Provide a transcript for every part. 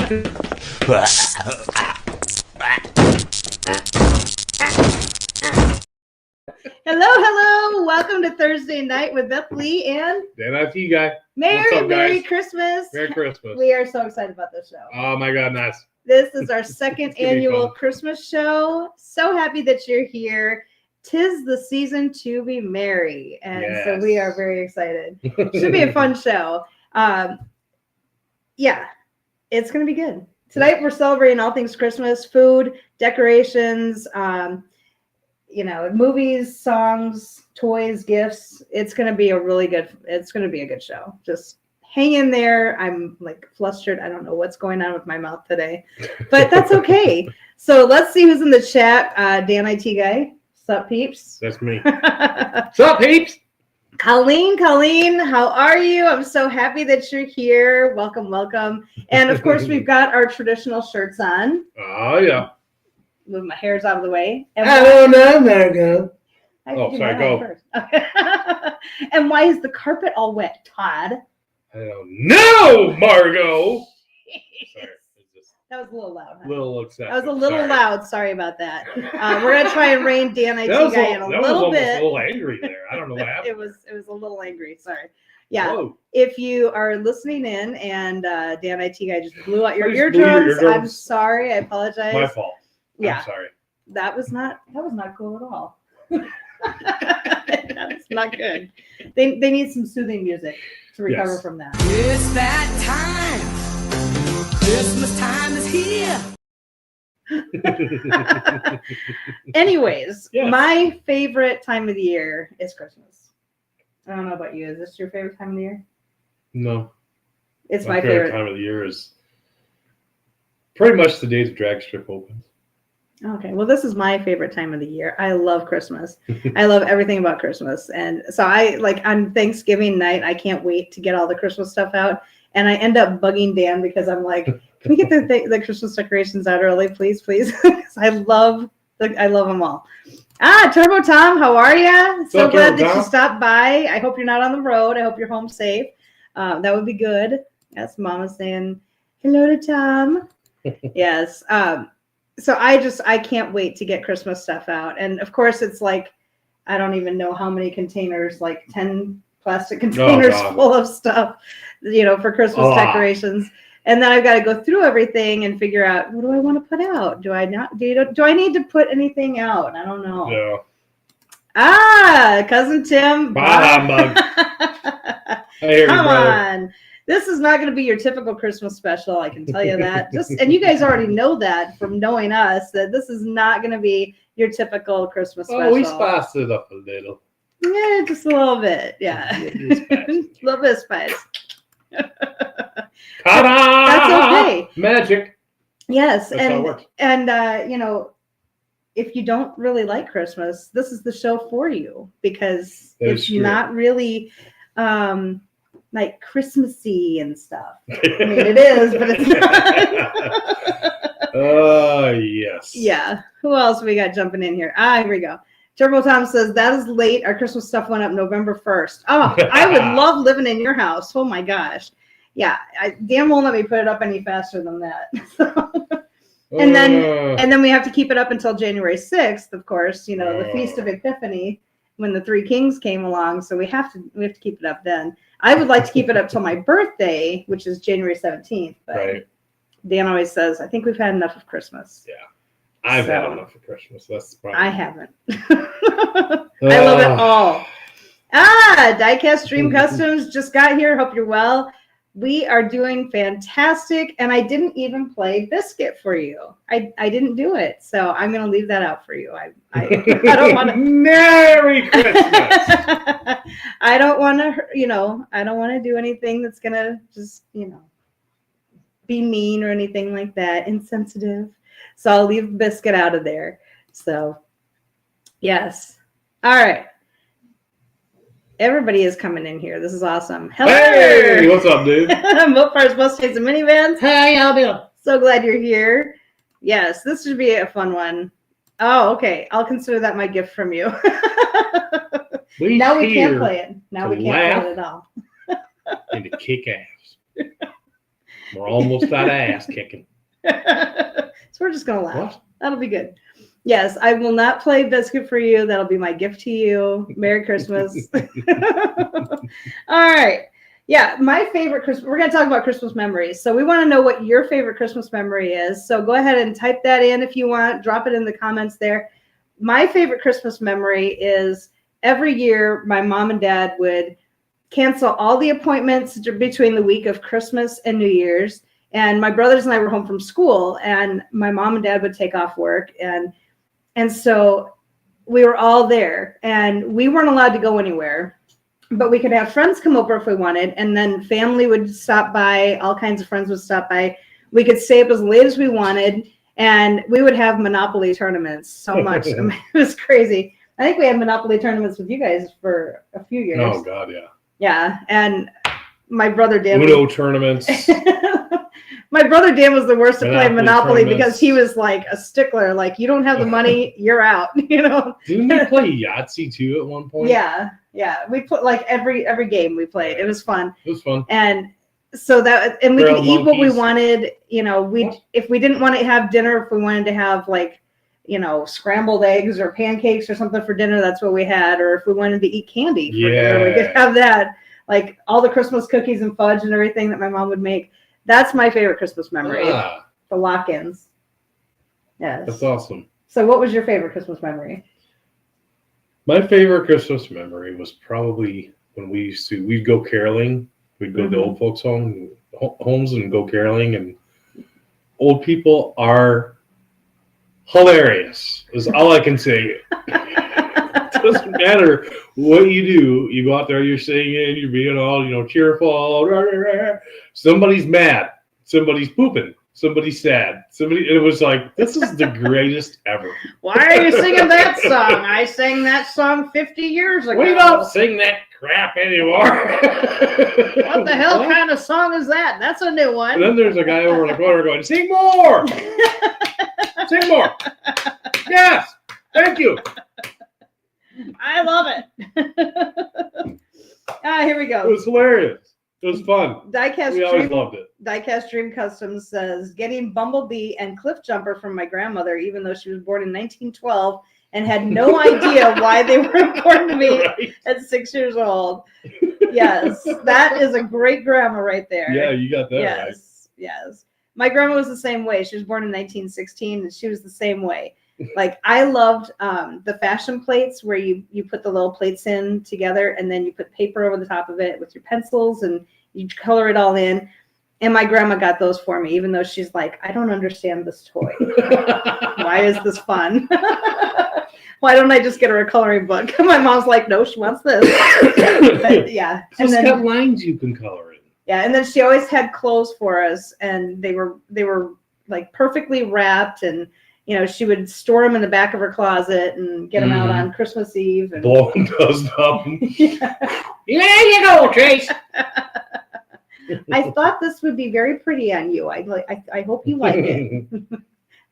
Hello. Welcome to Thursday night with Beth Lee and Dan IT guy. Merry Christmas. Merry Christmas. We are so excited about this show. Oh my God, nice. This is our second annual Christmas show. So happy that you're here. 'Tis the season to be merry. And so we are very excited. Should be a fun show. Yeah, it's going to be good. Tonight we're celebrating all things Christmas, food, decorations, movies, songs, toys, gifts. It's going to be a good show. Just hang in there. I'm like flustered. I don't know what's going on with my mouth today, but that's okay. So let's see who's in the chat. Dan IT guy. Sup, peeps? That's me. Sup, peeps? Colleen, how are you? I'm so happy that you're here. Welcome. And of course, we've got our traditional shirts on. Oh, yeah. Move my hairs out of the way. And I don't know, Margo. Sorry, go. First. Okay. And why is the carpet all wet, Todd? I don't know, Margo. Sorry. That was a little loud. Huh? Little excessive. That was a little loud. Sorry about that. We're gonna try and rein Dan IT guy in a little bit. A little angry there. I don't know what happened. It was a little angry. Sorry. Yeah. Whoa. If you are listening in and Dan IT guy just blew out your eardrums, I'm sorry. I apologize. My fault. Yeah. I'm sorry. That was not cool at all. That's not good. They need some soothing music to recover from that. It's that time. Christmas time is here. Anyways, my favorite time of the year is Christmas. I don't know about you. Is this your favorite time of the year? No. It's my favorite time of the year is pretty much the day the drag strip opens. Okay, well, this is my favorite time of the year. I love Christmas. I love everything about Christmas. And so on Thanksgiving night, I can't wait to get all the Christmas stuff out. And I end up bugging Dan because I'm like, can we get the Christmas decorations out early, please? I love them all. Turbo Tom, how are you? So glad that you stopped by. I hope you're not on the road. I hope you're home safe. That would be good. Yes, Mama's saying hello to Tom. Yes. So I can't wait to get Christmas stuff out. And of course, it's like, I don't even know how many containers, like 10 plastic containers full of stuff, for Christmas decorations. And then I've got to go through everything and figure out, what do I want to put out? Do I need to put anything out? I don't know. Yeah. Cousin Tim. Come on. This is not going to be your typical Christmas special. I can tell you that. And you guys already know that from knowing us, that this is not going to be your typical Christmas special. We spiced it up a little. Yeah, just a little bit. Yeah. A little bit of spice. That's okay. Magic. Yes. That's how it works. And if you don't really like Christmas, this is the show for you, because it's not really like Christmassy and stuff. I mean, it is, but it's not. Yes. Yeah. Who else we got jumping in here? Here we go. Turbo Tom says, that is late. Our Christmas stuff went up November 1st. Oh, I would love living in your house. Oh, my gosh. Yeah. Dan won't let me put it up any faster than that. And then we have to keep it up until January 6th, of course, the Feast of Epiphany, when the Three Kings came along. So we have to keep it up then. I would like to keep it up till my birthday, which is January 17th. But Dan always says, I think we've had enough of Christmas. Yeah. I've had enough of Christmas. That's the problem. I haven't. I love it all. Diecast Dream Customs just got here. Hope you're well. We are doing fantastic. And I didn't even play Biscuit for you. I didn't do it. So I'm going to leave that out for you. I don't want to. Merry Christmas. I don't want to, I don't want to do anything that's going to just, be mean or anything like that. Insensitive. So I'll leave Biscuit out of there. So, yes. All right. Everybody is coming in here. This is awesome. Hello. Hey, what's up, dude? Mopars, Mustangs, and Minivans. Hey, how doing? So glad you're here. Yes, this should be a fun one. Oh, okay. I'll consider that my gift from you. Now we can't play it. Now we can't play it at all. And to kick ass. We're almost out of ass kicking. So we're just going to laugh. What? That'll be good. Yes, I will not play Biscuit for You. That'll be my gift to you. Merry Christmas. All right. Yeah, my favorite Christmas. We're going to talk about Christmas memories. So we want to know what your favorite Christmas memory is. So go ahead and type that in if you want. Drop it in the comments there. My favorite Christmas memory is every year my mom and dad would cancel all the appointments between the week of Christmas and New Year's. And my brothers and I were home from school, and my mom and dad would take off work. And so we were all there, and we weren't allowed to go anywhere, but we could have friends come over if we wanted. And then family would stop by. All kinds of friends would stop by. We could stay up as late as we wanted, and we would have Monopoly tournaments so much. I mean, it was crazy. I think we had Monopoly tournaments with you guys for a few years. Oh, God, yeah. Yeah, and my brother Dan. Uno tournaments. My brother Dan was the worst at playing Monopoly tournaments. because he was like a stickler. Like, you don't have the money, you're out. You know. Didn't we play Yahtzee too at one point? Yeah. We put like every game we played. It was fun. It was fun. And so that, and we Trail could eat what we monkeys. wanted. You know, if we didn't want to have dinner, if we wanted to have like, you know, scrambled eggs or pancakes or something for dinner, that's what we had. Or if we wanted to eat candy for dinner, we could have that. Like all the Christmas cookies and fudge and everything that my mom would make. That's my favorite Christmas memory. The lock-ins. Yes. That's awesome. So what was your favorite Christmas memory? My favorite Christmas memory was probably when we'd go caroling. We'd go to old folks' homes and go caroling. And old people are hilarious, is all I can say. Doesn't matter what you do. You go out there, you're singing, you're being all, cheerful. Rah, rah, rah. Somebody's mad. Somebody's pooping. Somebody's sad. It was like, this is the greatest ever. Why are you singing that song? I sang that song 50 years ago. We don't sing that crap anymore. What the hell kind of song is that? That's a new one. And then there's a guy over in the corner going, sing more. Sing more. Yes. Thank you. I love it. Here we go. It was hilarious. It was fun. We always loved it. Diecast Dream Customs says, getting Bumblebee and Cliff Jumper from my grandmother, even though she was born in 1912 and had no idea why they were important to me at 6 years old. Yes, that is a great grandma right there. Yeah, you got that right. Yes. My grandma was the same way. She was born in 1916, and she was the same way. Like, I loved the fashion plates where you put the little plates in together and then you put paper over the top of it with your pencils and you color it all in. And my grandma got those for me, even though she's like, I don't understand this toy. Why is this fun? Why don't I just get her a coloring book? My mom's like, no, she wants this. But, yeah. Just got lines you can color in. Yeah, and then she always had clothes for us, and they were like perfectly wrapped, and she would store them in the back of her closet and get them out on Christmas Eve. And blow them dust up. Yeah. There you go, Trace. I thought this would be very pretty on you. I hope you like it.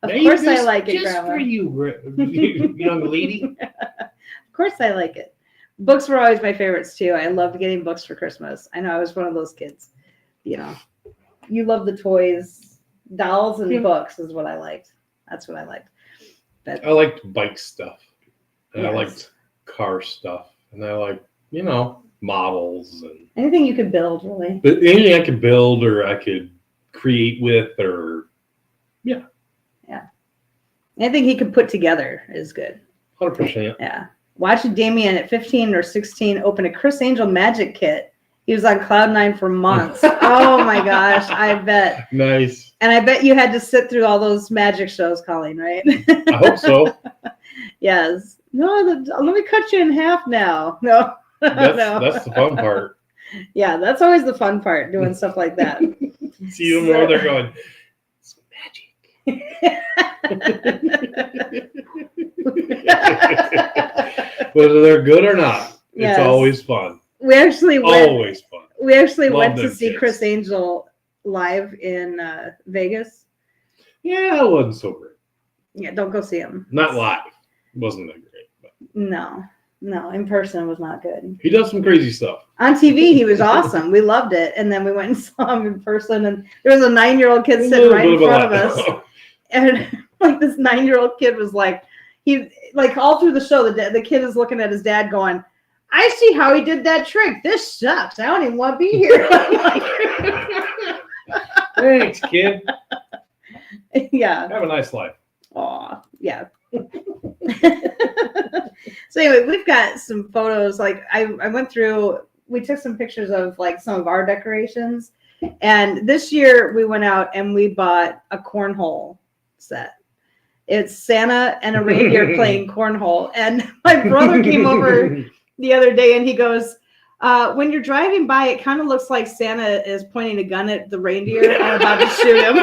Of course I like it, just Grandma. for you, young lady. Of course I like it. Books were always my favorites too. I loved getting books for Christmas. I know I was one of those kids. You love the toys, dolls, and books is what I liked. That's what I liked. I liked bike stuff. And Yes. I liked car stuff. And I liked, models. And Anything you could build, really. but anything I could build or I could create with or, yeah. Anything he could put together is good. 100%. Yeah. Watching Damien at 15 or 16 open a Chris Angel magic kit. He was on cloud 9 for months. Oh my gosh, I bet. Nice. And I bet you had to sit through all those magic shows, Colleen, right? I hope so. Yes. No, let me cut you in half now. No. That's the fun part. Yeah, that's always the fun part, doing stuff like that. See them over there going, it's magic. Whether they're good or not, Yes. it's always fun. We actually went. Always fun. We actually Love went to them see kids. Chris Angel live in Vegas. Yeah, it wasn't so great. Yeah, don't go see him. Not live. It wasn't that great. But No. No, in person was not good. He does some crazy stuff. On TV, he was awesome. We loved it. And then we went and saw him in person, and there was a 9-year-old kid sitting right in front of us. And like this 9-year-old kid was like, he like all through the show, the kid is looking at his dad going, I see how he did that trick. This sucks. I don't even want to be here. Thanks, kid. Yeah. Have a nice life. Aw, yeah. So anyway, we've got some photos. Like I went through, we took some pictures of like some of our decorations. And this year we went out and we bought a cornhole set. It's Santa and a reindeer playing cornhole. And my brother came over the other day and he goes, when you're driving by, it kind of looks like Santa is pointing a gun at the reindeer and about to shoot him.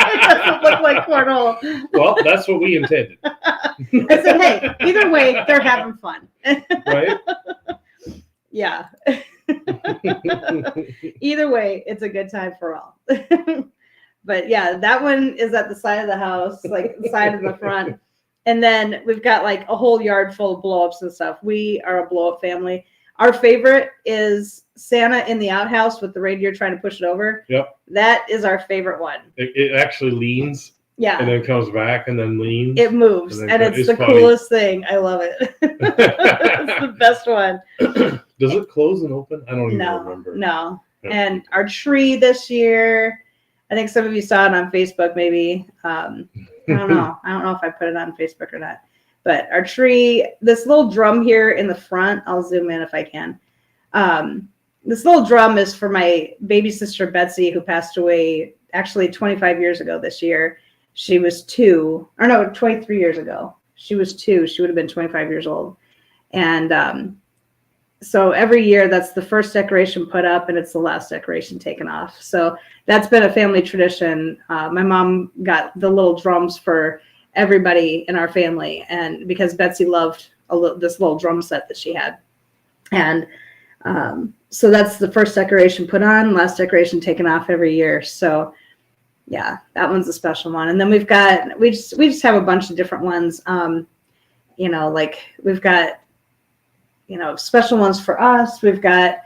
It doesn't look like cornhole. Well, that's what we intended. I said, hey, either way, they're having fun. Right? Yeah. Either way, it's a good time for all. But yeah, that one is at the side of the house, like the side of the front. And then we've got like a whole yard full of blow-ups and stuff. We are a blow-up family. Our favorite is Santa in the outhouse with the reindeer trying to push it over. Yep. That is our favorite one. It actually leans. Yeah. And then comes back and then leans. It moves. And it's the coolest thing. I love it. It's the best one. Does it close and open? I don't even remember. No. Yeah. And our tree this year, I think some of you saw it on Facebook maybe. I don't know. I don't know if I put it on Facebook or not. But our tree, this little drum here in the front, I'll zoom in if I can. This little drum is for my baby sister, Betsy, who passed away actually 25 years ago this year. She was 23 years ago. She was 2. She would have been 25 years old. And so every year, that's the first decoration put up, and it's the last decoration taken off. So that's been a family tradition. My mom got the little drums for everybody in our family, and because Betsy loved this little drum set that she had. And so that's the first decoration put on, last decoration taken off every year. So yeah, that one's a special one. And then we just have a bunch of different ones. Like we've got, special ones for us. We've got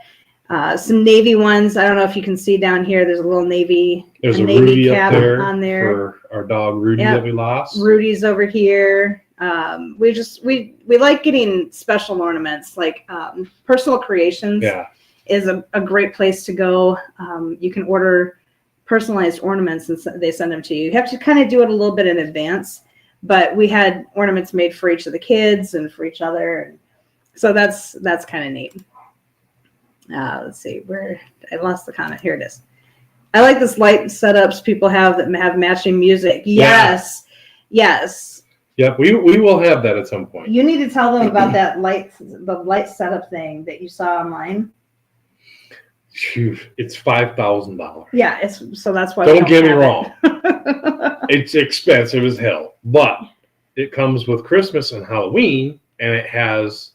some Navy ones. I don't know if you can see down here. There's a little Navy. There's a Navy Rudy cap up there on there for our dog Rudy that we lost. Rudy's over here. We like getting special ornaments, like Personal Creations. Yeah. Is a great place to go. You can order personalized ornaments and they send them to you. You have to kind of do it a little bit in advance, but we had ornaments made for each of the kids and for each other. So that's kind of neat. Let's see where I lost the comment. Here it is. I like this light setups people have that have matching music. Yes. Yeah. Yes. Yep. We will have that at some point. You need to tell them about the light setup thing that you saw online. Shoot, it's $5,000. Yeah, so that's why. Don't get me wrong. It's expensive as hell, but it comes with Christmas and Halloween, and it has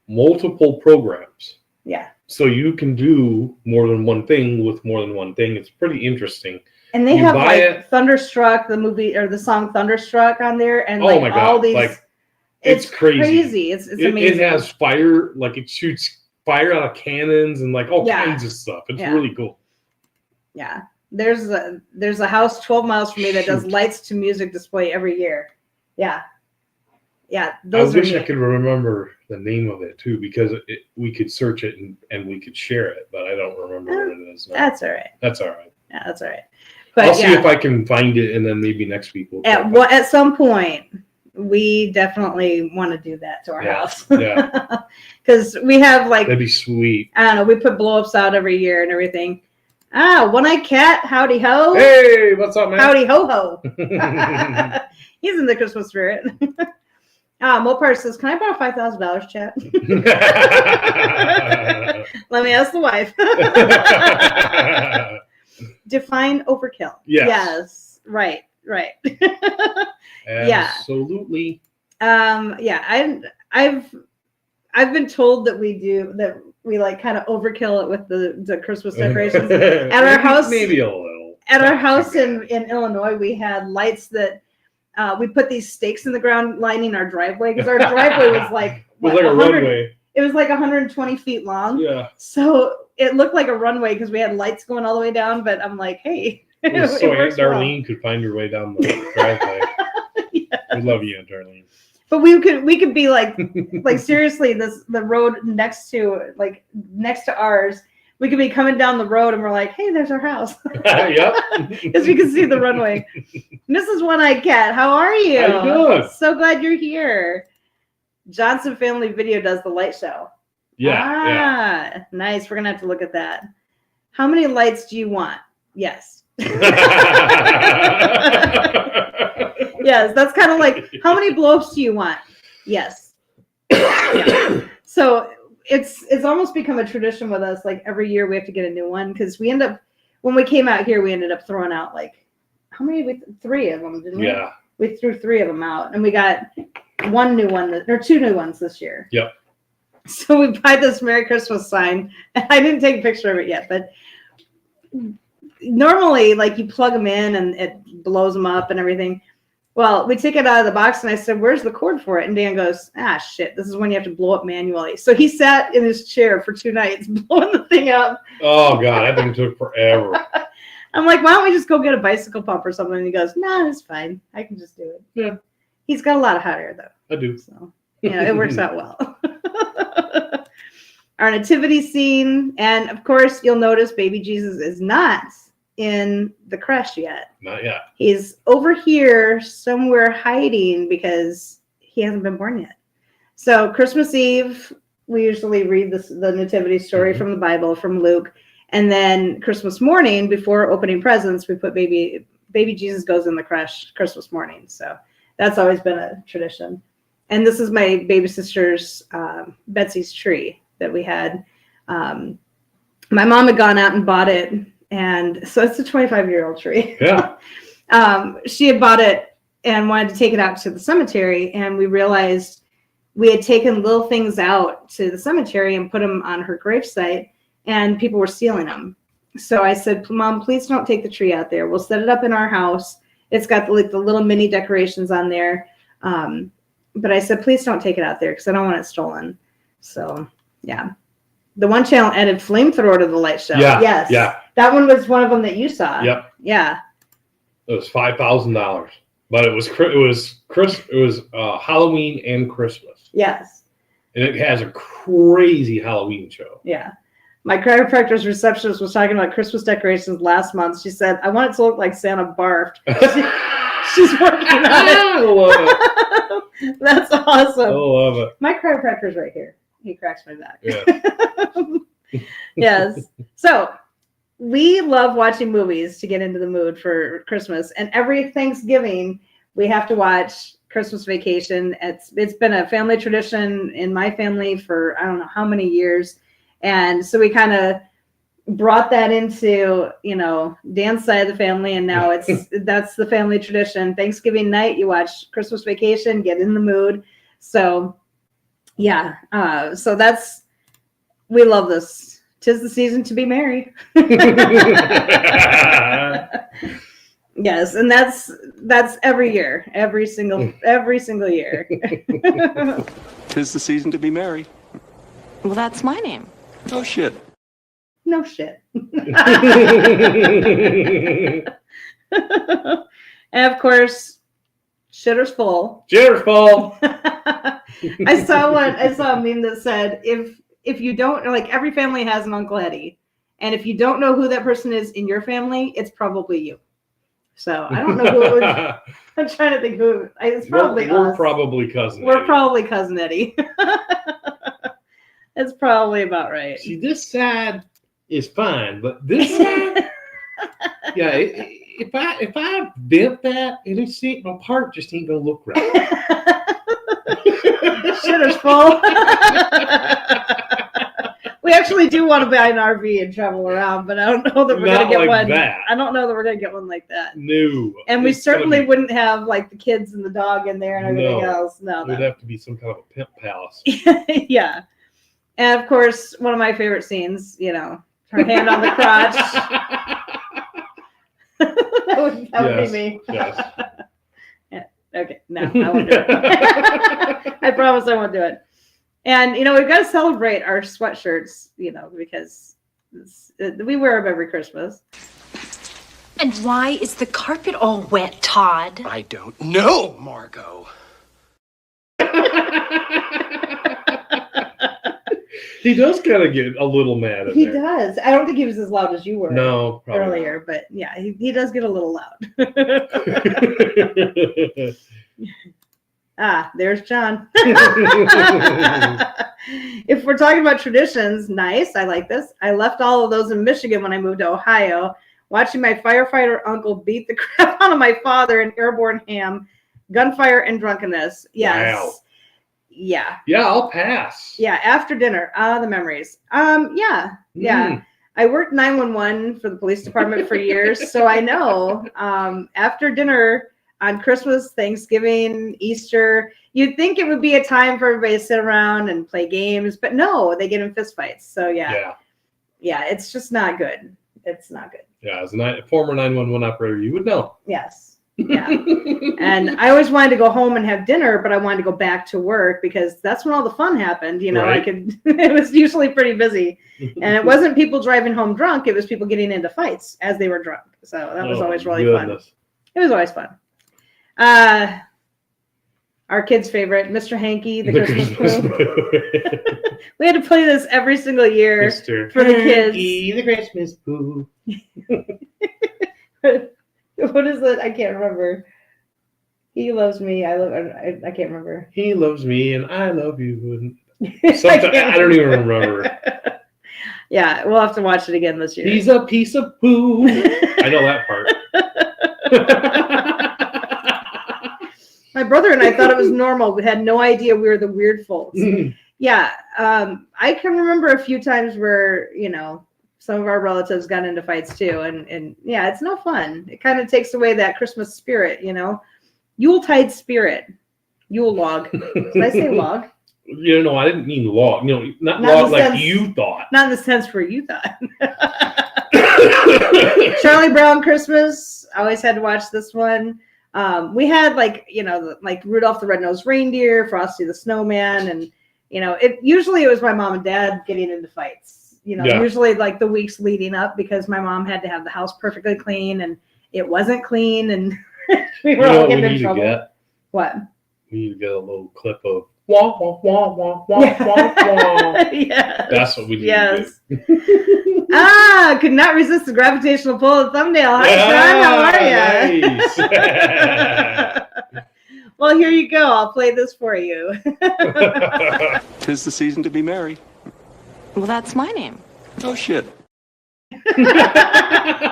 multiple programs. Yeah. So you can do more than one thing with more than one thing. It's pretty interesting. And they have like Thunderstruck, the movie or the song Thunderstruck on there, and oh my God, all these. Like, it's crazy. It's amazing. It has fire, like it shoots fire out of cannons and like all kinds of stuff. It's really cool. Yeah. There's a house 12 miles from me that does lights to music display every year. Yeah. Yeah. I wish I could remember the name of it too, because we could search it and we could share it, but I don't remember what it is now. That's all right. That's all right. Yeah, that's all right. But I'll see if I can find it, and then maybe next week we'll at some point we definitely want to do that to our house. Yeah. Because we have like, that'd be sweet. I don't know, we put blow-ups out every year and everything. One-eyed cat, howdy ho. Hey, what's up, man? Howdy ho ho. He's in the Christmas spirit. Mopar says, can I borrow $5,000, chat? Let me ask the wife. Define overkill. Yes. Right. Absolutely. Yeah. I've been told that we like kind of overkill it with the Christmas decorations. At our house, maybe a little. At our house in Illinois, we had lights that we put these stakes in the ground lining our driveway, because our driveway was like was like a 100 runway. It was like 120 feet long. Yeah. So it looked like a runway because we had lights going all the way down. But I'm like, hey, So Aunt works Darlene could find her way down the driveway. Yes. We love you, Aunt Darlene. But we could be like seriously, the road next to ours. We could be coming down the road and we're like, hey, there's our house. Yep. Because we can see the runway. Mrs. One-Eyed Cat, how are you? How you doing? So glad you're here. Johnson Family Video does the light show. Yeah. Nice. We're gonna have to look at that. How many lights do you want? Yes. Yes, that's kind of like, how many blow-ups do you want? Yes. Yeah. So it's almost become a tradition with us. Like every year we have to get a new one because we end up, when we came out here, we ended up throwing out like, how many? 3 of them, didn't we? Yeah. We threw 3 of them out, and we got 1 new one, or 2 new ones this year. Yep. So we buy this Merry Christmas sign. I didn't take a picture of it yet, but normally, like you plug them in and it blows them up and everything. Well, we take it out of the box, and I said, "Where's the cord for it?" And Dan goes, "Ah, shit! This is when you have to blow it manually." So he sat in his chair for 2 nights blowing the thing up. Oh God, that thing took forever. I'm like, "Why don't we just go get a bicycle pump or something?" And he goes, "Nah, it's fine. I can just do it." Yeah. He's got a lot of hot air though, I do. so it works out well. Our nativity scene, and of course, you'll notice baby Jesus is not in the creche yet. Not yet. He's over here somewhere hiding because he hasn't been born yet. So Christmas Eve, we usually read the nativity story from the Bible, from Luke. And then Christmas morning, before opening presents, we put baby Jesus goes in the creche Christmas morning. So that's always been a tradition. And this is my baby sister's, Betsy's tree that we had. My mom had gone out and bought it. And so it's a 25-year-old tree. Yeah. She had bought it and wanted to take it out to the cemetery. And we realized we had taken little things out to the cemetery and put them on her gravesite, and people were stealing them. So I said, Mom, please don't take the tree out there. We'll set it up in our house. It's got the little mini decorations on there. But I said, please don't take it out there because I don't want it stolen. So, yeah. The One Channel added flamethrower to the light show. Yeah. Yes. Yeah. That one was one of them that you saw. Yep. Yeah. It was $5,000, but it was Halloween and Christmas, Yes. and it has a crazy Halloween show. Yeah. My chiropractor's receptionist was talking about Christmas decorations last month. She said, I want it to look like Santa barfed. She's working on it. I love it. That's awesome. I love it. My chiropractor's right here. He cracks my back. Yeah. Yes. So we love watching movies to get into the mood for Christmas. And every Thanksgiving, we have to watch Christmas Vacation. It's been a family tradition in my family for I don't know how many years. And so we kind of brought that into, Dan's side of the family. And now that's the family tradition. Thanksgiving night, you watch Christmas Vacation, get in the mood. So, yeah. We love this. 'Tis the season to be merry. Yes. And that's every year, every single year. 'Tis the season to be merry. Well, that's my name. Oh, shit. No shit. And of course, shitter's full. Shitter's full. I saw a meme that said, if you don't, like, every family has an Uncle Eddie. And if you don't know who that person is in your family, it's probably you. So I don't know who it would, I'm trying to think who, it's probably we're us. Probably cousin We're Eddie. probably cousin Eddie. It's probably about right. See, this side is fine, but this side, yeah. If I bent that, and it's my part just ain't gonna look right. Shitter's full. We actually do want to buy an RV and travel around, but I don't know that we're Not gonna get like one. that. I don't know that we're gonna get one like that. No. And we It's gonna certainly be- wouldn't have like the kids and the dog in there and everything No. else. No, It would have to be some kind of a pimp palace. yeah. And of course, one of my favorite scenes, her hand on the crotch. that would Yes, be me. yes. Yeah. Okay, no, I won't do it. I promise I won't do it. And, we've got to celebrate our sweatshirts, because we wear them every Christmas. And why is the carpet all wet, Todd? I don't know, Margot. He does kind of get a little mad at He there. does. I don't think he was as loud as you were No, probably earlier, but yeah, he does get a little loud. There's John. If we're talking about traditions, nice. I like this. I left all of those in Michigan when I moved to Ohio, watching my firefighter uncle beat the crap out of my father in airborne ham, gunfire, and drunkenness. Yes. Wow. Yeah. Yeah, I'll pass. Yeah, after dinner. The memories. Yeah. I worked 911 for the police department for years, so I know. After dinner on Christmas, Thanksgiving, Easter, you'd think it would be a time for everybody to sit around and play games, but no, they get in fistfights. So yeah, it's just not good. It's not good. Yeah, as a former 911 operator, you would know. Yes. Yeah. And I always wanted to go home and have dinner, but I wanted to go back to work because that's when all the fun happened. Right. It was usually pretty busy. And it wasn't people driving home drunk. It was people getting into fights as they were drunk. So that was always really fun. It was always fun. Our kid's favorite, Mr. Hanky, the Christmas Pooh. We had to play this every single year for the kids. Hanky, the Christmas Pooh. What is it? I can't remember. He loves me. I can't remember. He loves me and I love you. I don't even remember. Yeah, we'll have to watch it again this year. He's a piece of poo. I know that part. My brother and I thought it was normal. We had no idea we were the weird folks. Yeah, I can remember a few times where, some of our relatives got into fights too. And yeah, it's no fun. It kind of takes away that Christmas spirit, Yuletide spirit. Yule log. Did I say log? I didn't mean log. Not log like you thought. Not in the sense where you thought. Charlie Brown Christmas. I always had to watch this one. We had like Rudolph the Red-Nosed Reindeer, Frosty the Snowman, and usually it was my mom and dad getting into fights. Usually like the weeks leading up because my mom had to have the house perfectly clean and it wasn't clean and we were all getting in trouble. What? We need to get a little clip of wah wah wah wah wah wah wah. Yes. That's what we need to do. Could not resist the gravitational pull of the thumbnail. Hi, Sean. How are you? Nice. Well, here you go. I'll play this for you. 'Tis the season to be merry. Well, that's my name. Oh, shit.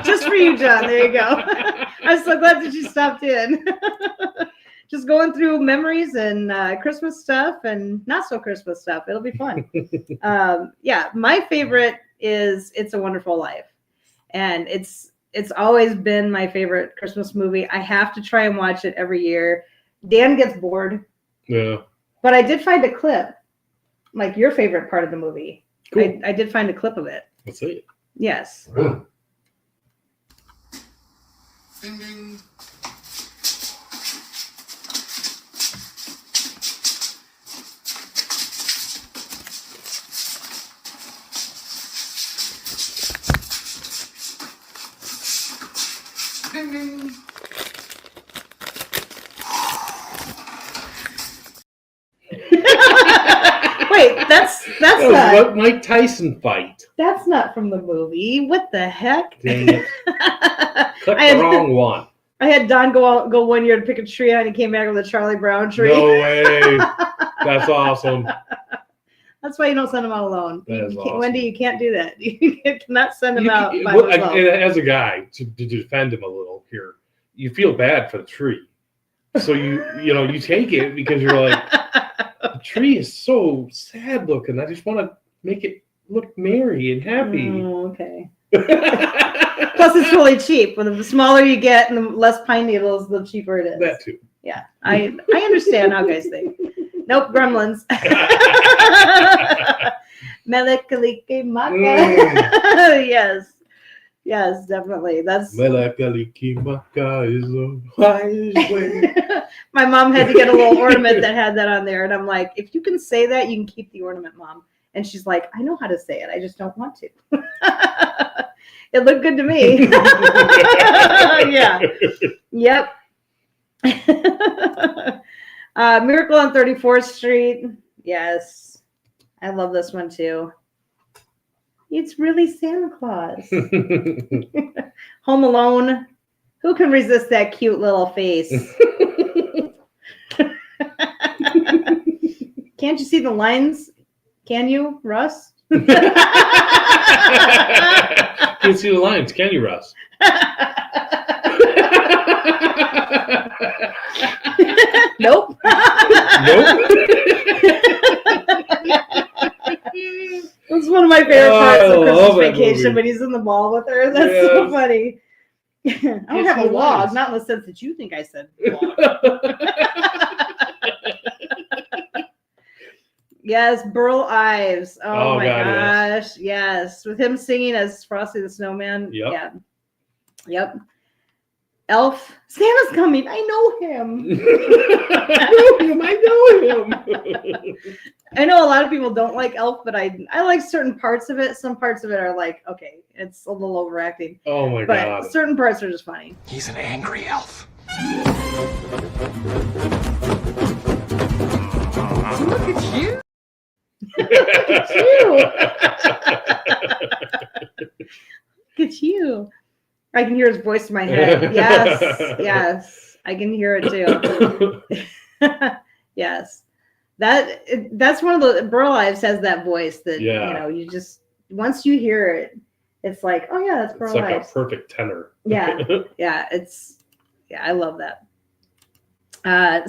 Just for you, John. There you go. I'm so glad that you stopped in. Just going through memories and Christmas stuff and not so Christmas stuff. It'll be fun. My favorite is It's a Wonderful Life. And it's always been my favorite Christmas movie. I have to try and watch it every year. Dan gets bored. Yeah. But I did find a clip, like your favorite part of the movie. Cool. I did find a clip of it. Let's see it. Yes. Oh. Ding ding. Ding ding. Wait, that's That was not what Mike Tyson fight. that's not from the movie. What the heck? Dang it. Click I had- the wrong one. I had Don go 1 year to pick a tree and he came back with a Charlie Brown tree. No way. That's awesome. That's why you don't send them out alone. That is awesome. Wendy, you can't do that. You cannot send them out by Well, themselves. and as a guy, to defend him a little here, you feel bad for the tree. So you take it because you're like, the tree is so sad looking. I just want to make it look merry and happy. Oh, okay. Plus, it's really cheap. When the smaller you get and the less pine needles, the cheaper it is. That too. Yeah, I understand how guys think. Nope, gremlins. Melekalike maka. Yes. Yes, definitely. That's Melakaliki maka is a wise way. my mom had to get a little ornament that had that on there, and I'm like, if you can say that, you can keep the ornament, Mom. And she's like, I know how to say it, I just don't want to. It looked good to me. Yeah. Yep. Miracle on 34th Street. Yes. I love this one too. It's really Santa Claus. Home Alone. Who can resist that cute little face? Can't you see the lines? Can you, Russ? Can't see the lines, can you, Russ? Nope. Nope. That's one of my favorite parts of Christmas Vacation movie. when he's in the mall with her. That's so funny. I don't have a log, not in the sense that you think I said log. Yes, Burl Ives. Oh my God, gosh. Yes. With him singing as Frosty the Snowman. Yep. Yeah. Yep. Elf. Santa's coming. I know him. I know him. I know a lot of people don't like Elf, but I like certain parts of it. Some parts of it are like, okay, it's a little overacting. Oh my But God. certain parts are just funny. He's an angry elf. Look at you. Look at you. I can hear his voice in my head. Yes. Yes. I can hear it too. Yes. That's one of the Burl Ives has that voice that you know, you just once you hear it, it's like, oh yeah, that's Burl It's like Ives. a perfect tenor. Yeah. Yeah, I love that.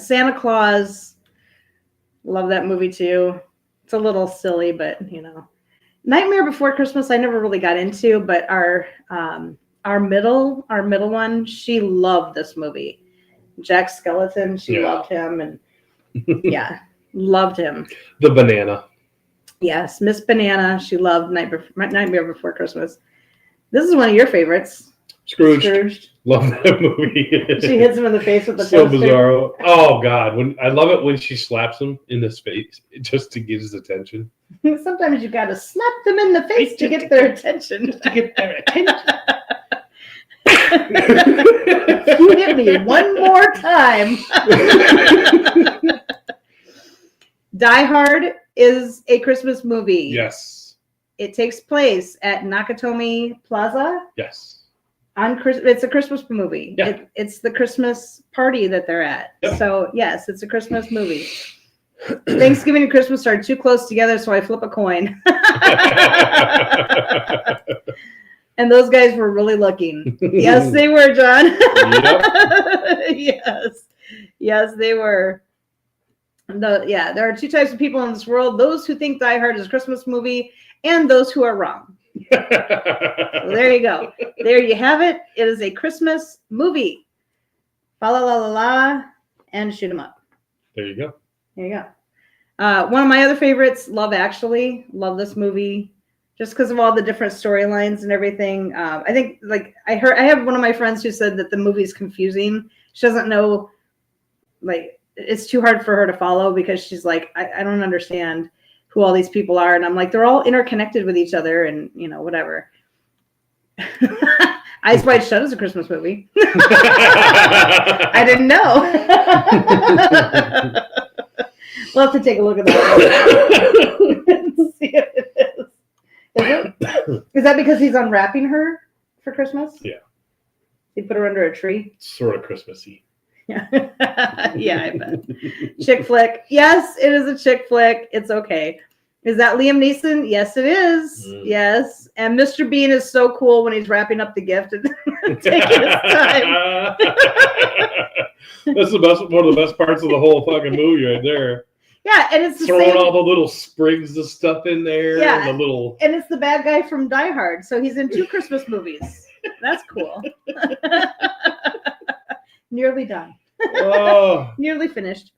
Santa Claus, love that movie too. It's a little silly, but you know. Nightmare Before Christmas I never really got into, but our middle one, she loved this movie. Jack Skeleton, she loved him, and yeah, loved him. The banana. Yes, Miss Banana, she loved Nightmare Before Christmas. This is one of your favorites. Scrooged. Love that movie. She hits him in the face with the so toaster. bizarro. Oh God, I love it when she slaps him in the face just to get his attention. Sometimes you gotta slap them in the face to get their attention. To get their attention. You hit me one more time. Die Hard is a Christmas movie. Yes. It takes place at Nakatomi Plaza. Yes. It's a Christmas movie. Yeah. It's the Christmas party that they're at. Yep. So yes, it's a Christmas movie. Thanksgiving and Christmas are too close together, so I flip a coin. And those guys were really looking. Yes, they were, John. Yep. Yes, they were. There are two types of people in this world: those who think Die Hard is a Christmas movie, and those who are wrong. So there you go. There you have it. It is a Christmas movie. Fa la la la la, and shoot 'em up. There you go. There you go. One of my other favorites, Love Actually. Love this movie. Just because of all the different storylines and everything. I think, like, I have one of my friends who said that the movie is confusing. She doesn't know, like, it's too hard for her to follow because she's like, I don't understand who all these people are. And I'm like, they're all interconnected with each other and, you know, whatever. Eyes Wide Shut is a Christmas movie. I didn't know. We'll have to take a look at that and see if it is. Is that because he's unwrapping her for Christmas? Yeah. He put her under a tree? Sort of Christmassy. Yeah. Yeah, I bet. Chick flick. Yes, it is a chick flick. It's okay. Is that Liam Neeson? Yes, it is. Yes. And Mr. Bean is so cool when he's wrapping up the gift and taking his time. That's one of the best parts of the whole fucking movie right there. Yeah, and it's the Throwing same. all the little sprigs of stuff in there. Yeah. And the little. And it's the bad guy from Die Hard. So he's in 2 Christmas movies. That's cool. Nearly done. Oh. Nearly finished.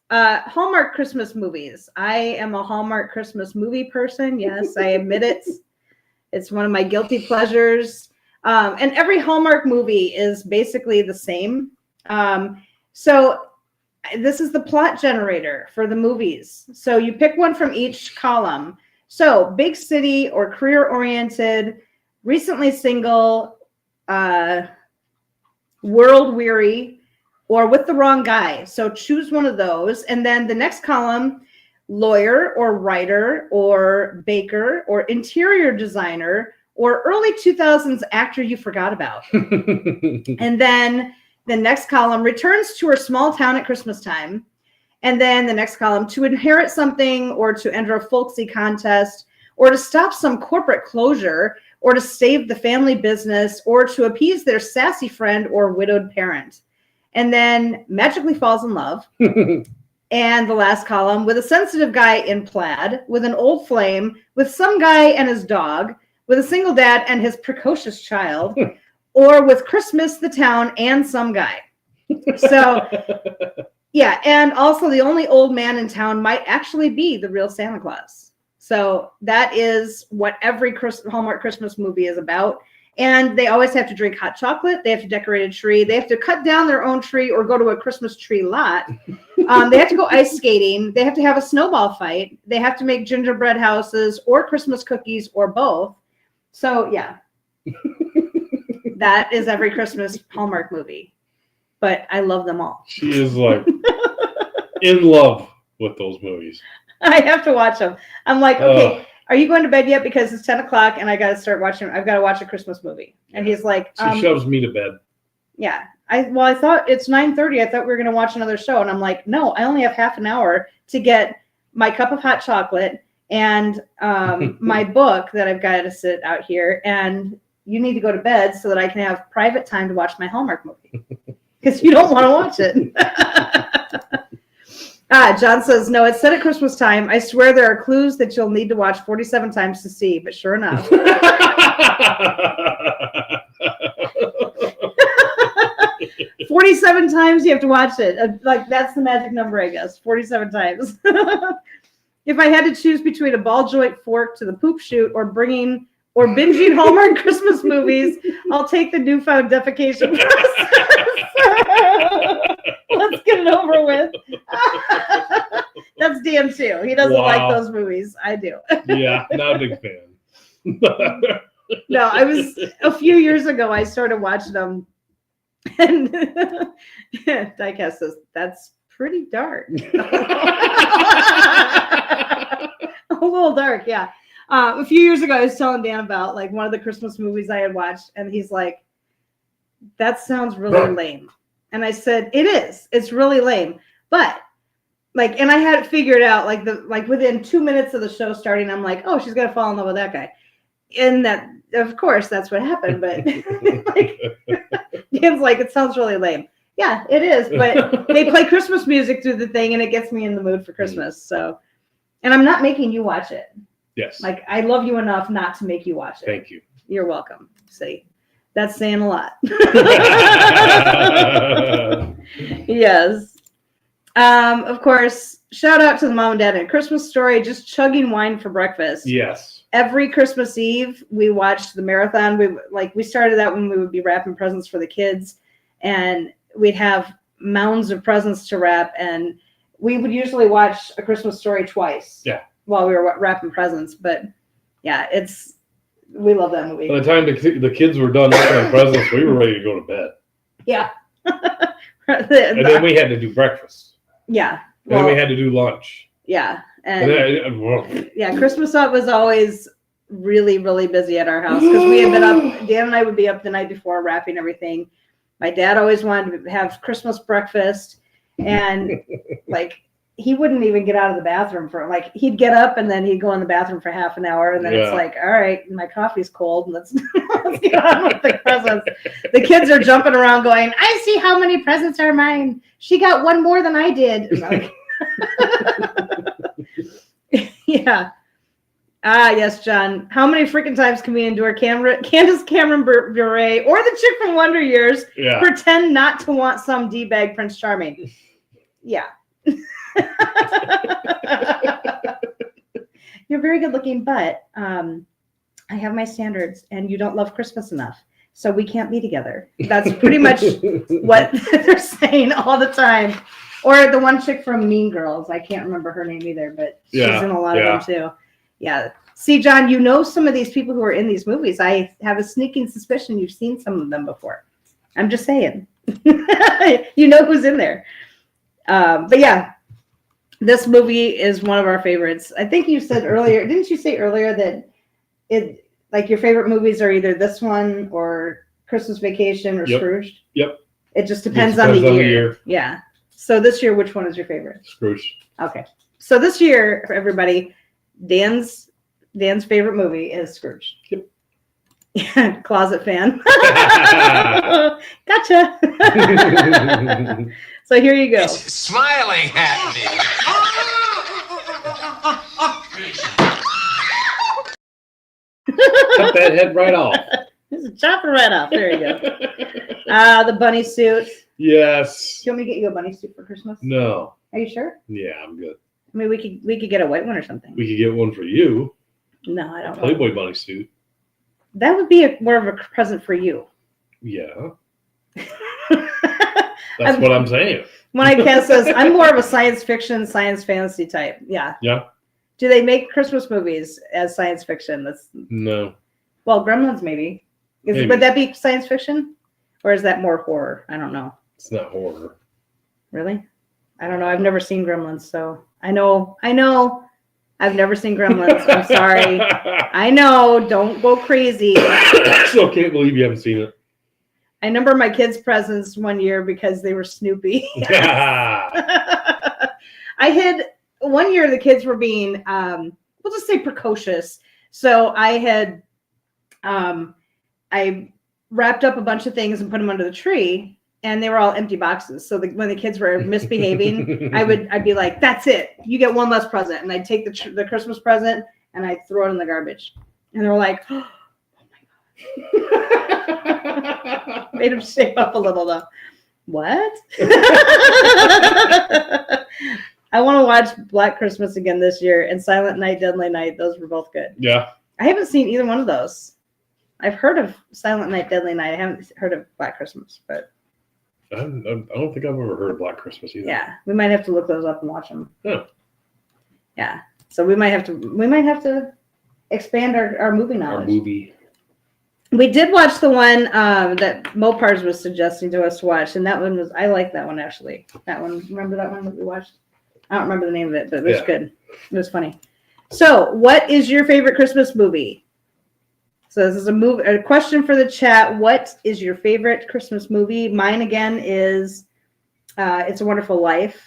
Hallmark Christmas movies. I am a Hallmark Christmas movie person. Yes, I admit it. It's one of my guilty pleasures. And every Hallmark movie is basically the same. So this is the plot generator for the movies. So you pick one from each column. So big city or career-oriented, recently single, world-weary, or with the wrong guy. So choose one of those. And then the next column, lawyer or writer or baker or interior designer or early 2000s actor you forgot about. And then the next column, returns to her small town at Christmas time. And then the next column, to inherit something or to enter a folksy contest or to stop some corporate closure or to save the family business or to appease their sassy friend or widowed parent. And then magically falls in love. And the last column, with a sensitive guy in plaid, with an old flame, with some guy and his dog, with a single dad and his precocious child, or with Christmas, the town, and some guy. So, yeah, and also the only old man in town might actually be the real Santa Claus. So that is what every Hallmark Christmas movie is about. And they always have to drink hot chocolate. They have to decorate a tree. They have to cut down their own tree or go to a Christmas tree lot. They have to go ice skating. They have to have a snowball fight. They have to make gingerbread houses or Christmas cookies or both. So, yeah. That is every Christmas Hallmark movie. But I love them all. She is like in love with those movies. I have to watch them. I'm like, okay, are you going to bed yet? Because it's 10 o'clock and I got to start watching. I've got to watch a Christmas movie. And he's like, she shoves me to bed. Yeah. I thought it's 9:30. I thought we were going to watch another show. And I'm like, no, I only have half an hour to get my cup of hot chocolate and my book that I've got to sit out here. And you need to go to bed so that I can have private time to watch my Hallmark movie. Because you don't want to watch it. John says, no, it's set at Christmas time. I swear there are clues that you'll need to watch 47 times to see, but sure enough. 47 times you have to watch it. Like, that's the magic number, I guess. 47 times. If I had to choose between a ball joint fork to the poop chute or binging Hallmark Christmas movies, I'll take the newfound defecation process. Let's get it over with. That's Dan too. He doesn't like those movies. I do. Yeah, not a big fan. No, I was a few years ago. I started watching them, and Diecast says that's pretty dark. A little dark, yeah. A few years ago, I was telling Dan about like one of the Christmas movies I had watched, and he's like, "That sounds really lame." And I said, "It is. It's really lame." But like, and I had it figured out. Like within 2 minutes of the show starting, I'm like, "Oh, she's gonna fall in love with that guy." And that, of course, that's what happened. But like, Dan's like, "It sounds really lame." Yeah, it is. But they play Christmas music through the thing, and it gets me in the mood for Christmas. So, and I'm not making you watch it. Yes. Like, I love you enough not to make you watch it. Thank you. You're welcome. See, that's saying a lot. Yes. Of course, shout out to the mom and dad at Christmas Story, just chugging wine for breakfast. Yes. Every Christmas Eve, we watched the marathon. We started that when we would be wrapping presents for the kids, and we'd have mounds of presents to wrap, and we would usually watch A Christmas Story twice. Yeah. While we were wrapping presents, but yeah, we love that movie. By the time the kids were done wrapping presents, we were ready to go to bed. Yeah. And then we had to do breakfast. Yeah. And then we had to do lunch. Yeah. Yeah, Christmas was always really, really busy at our house because we had been up. Dan and I would be up the night before wrapping everything. My dad always wanted to have Christmas breakfast, and like, he wouldn't even get out of the bathroom he'd get up and then he'd go in the bathroom for half an hour, and then it's like, all right, my coffee's cold. Let's get on with the presents. The kids are jumping around going, I see how many presents are mine. She got one more than I did. Like, yeah. Yes, John. How many freaking times can we endure Candace Cameron Bure or the chick from Wonder Years pretend not to want some D-bag Prince Charming? Yeah. You're very good looking, but I have my standards, and you don't love Christmas enough. so we can't be together. That's pretty much what they're saying all the time. Or the one chick from Mean Girls. I can't remember her name either, but she's in a lot of them too. Yeah. See, John, you know some of these people who are in these movies. I have a sneaking suspicion you've seen some of them before. I'm just saying. You know who's in there. But yeah, this movie is one of our favorites. I think you said earlier, didn't you say earlier that it like your favorite movies are either this one or Christmas Vacation or Scrooge? Yep. It just depends on the year. Yeah. So this year, which one is your favorite? Scrooge. Okay. So this year, for everybody, Dan's favorite movie is Scrooge. Yep. Closet fan. Gotcha. So here you go. It's smiling at me. Cut that head right off. Just chop it right off. There you go. The bunny suit. Yes. Do you want me to get you a bunny suit for Christmas? No. Are you sure? Yeah, I'm good. I mean, we could get a white one or something. We could get one for you. No, I don't. Playboy bunny suit. That would be more of a present for you. Yeah. That's what I'm saying. When I Cat says I'm more of a science fiction, science fantasy type. Yeah. Yeah. Do they make Christmas movies as science fiction? That's No. Well, Gremlins maybe. Would that be science fiction, or is that more horror? I don't know. It's not horror. Really? I don't know. I've never seen Gremlins, so I know. I've never seen Gremlins. I'm sorry. I know. Don't go crazy. I still can't believe you haven't seen it. I number my kids' presents one year because they were Snoopy. I had one year the kids were being, we'll just say precocious. So I had, I wrapped up a bunch of things and put them under the tree. And they were all empty boxes. So when the kids were misbehaving, I'd be like, "That's it. You get one less present." And I'd take the Christmas present and I'd throw it in the garbage. And they were like, "Oh my god!" Made them shape up a little though. What? I want to watch Black Christmas again this year and Silent Night, Deadly Night. Those were both good. Yeah. I haven't seen either one of those. I've heard of Silent Night, Deadly Night. I haven't heard of Black Christmas, but. I don't think I've ever heard of Black Christmas either. Yeah, we might have to look those up and watch them. Yeah. Yeah. So we might have to expand our movie knowledge. Our movie. We did watch the one that Mopars was suggesting to us to watch, and that one I like that one actually. That one, remember that one that we watched? I don't remember the name of it, but it was good. It was funny. So, what is your favorite Christmas movie? So this is a question for the chat. What is your favorite Christmas movie? Mine again is It's a Wonderful Life.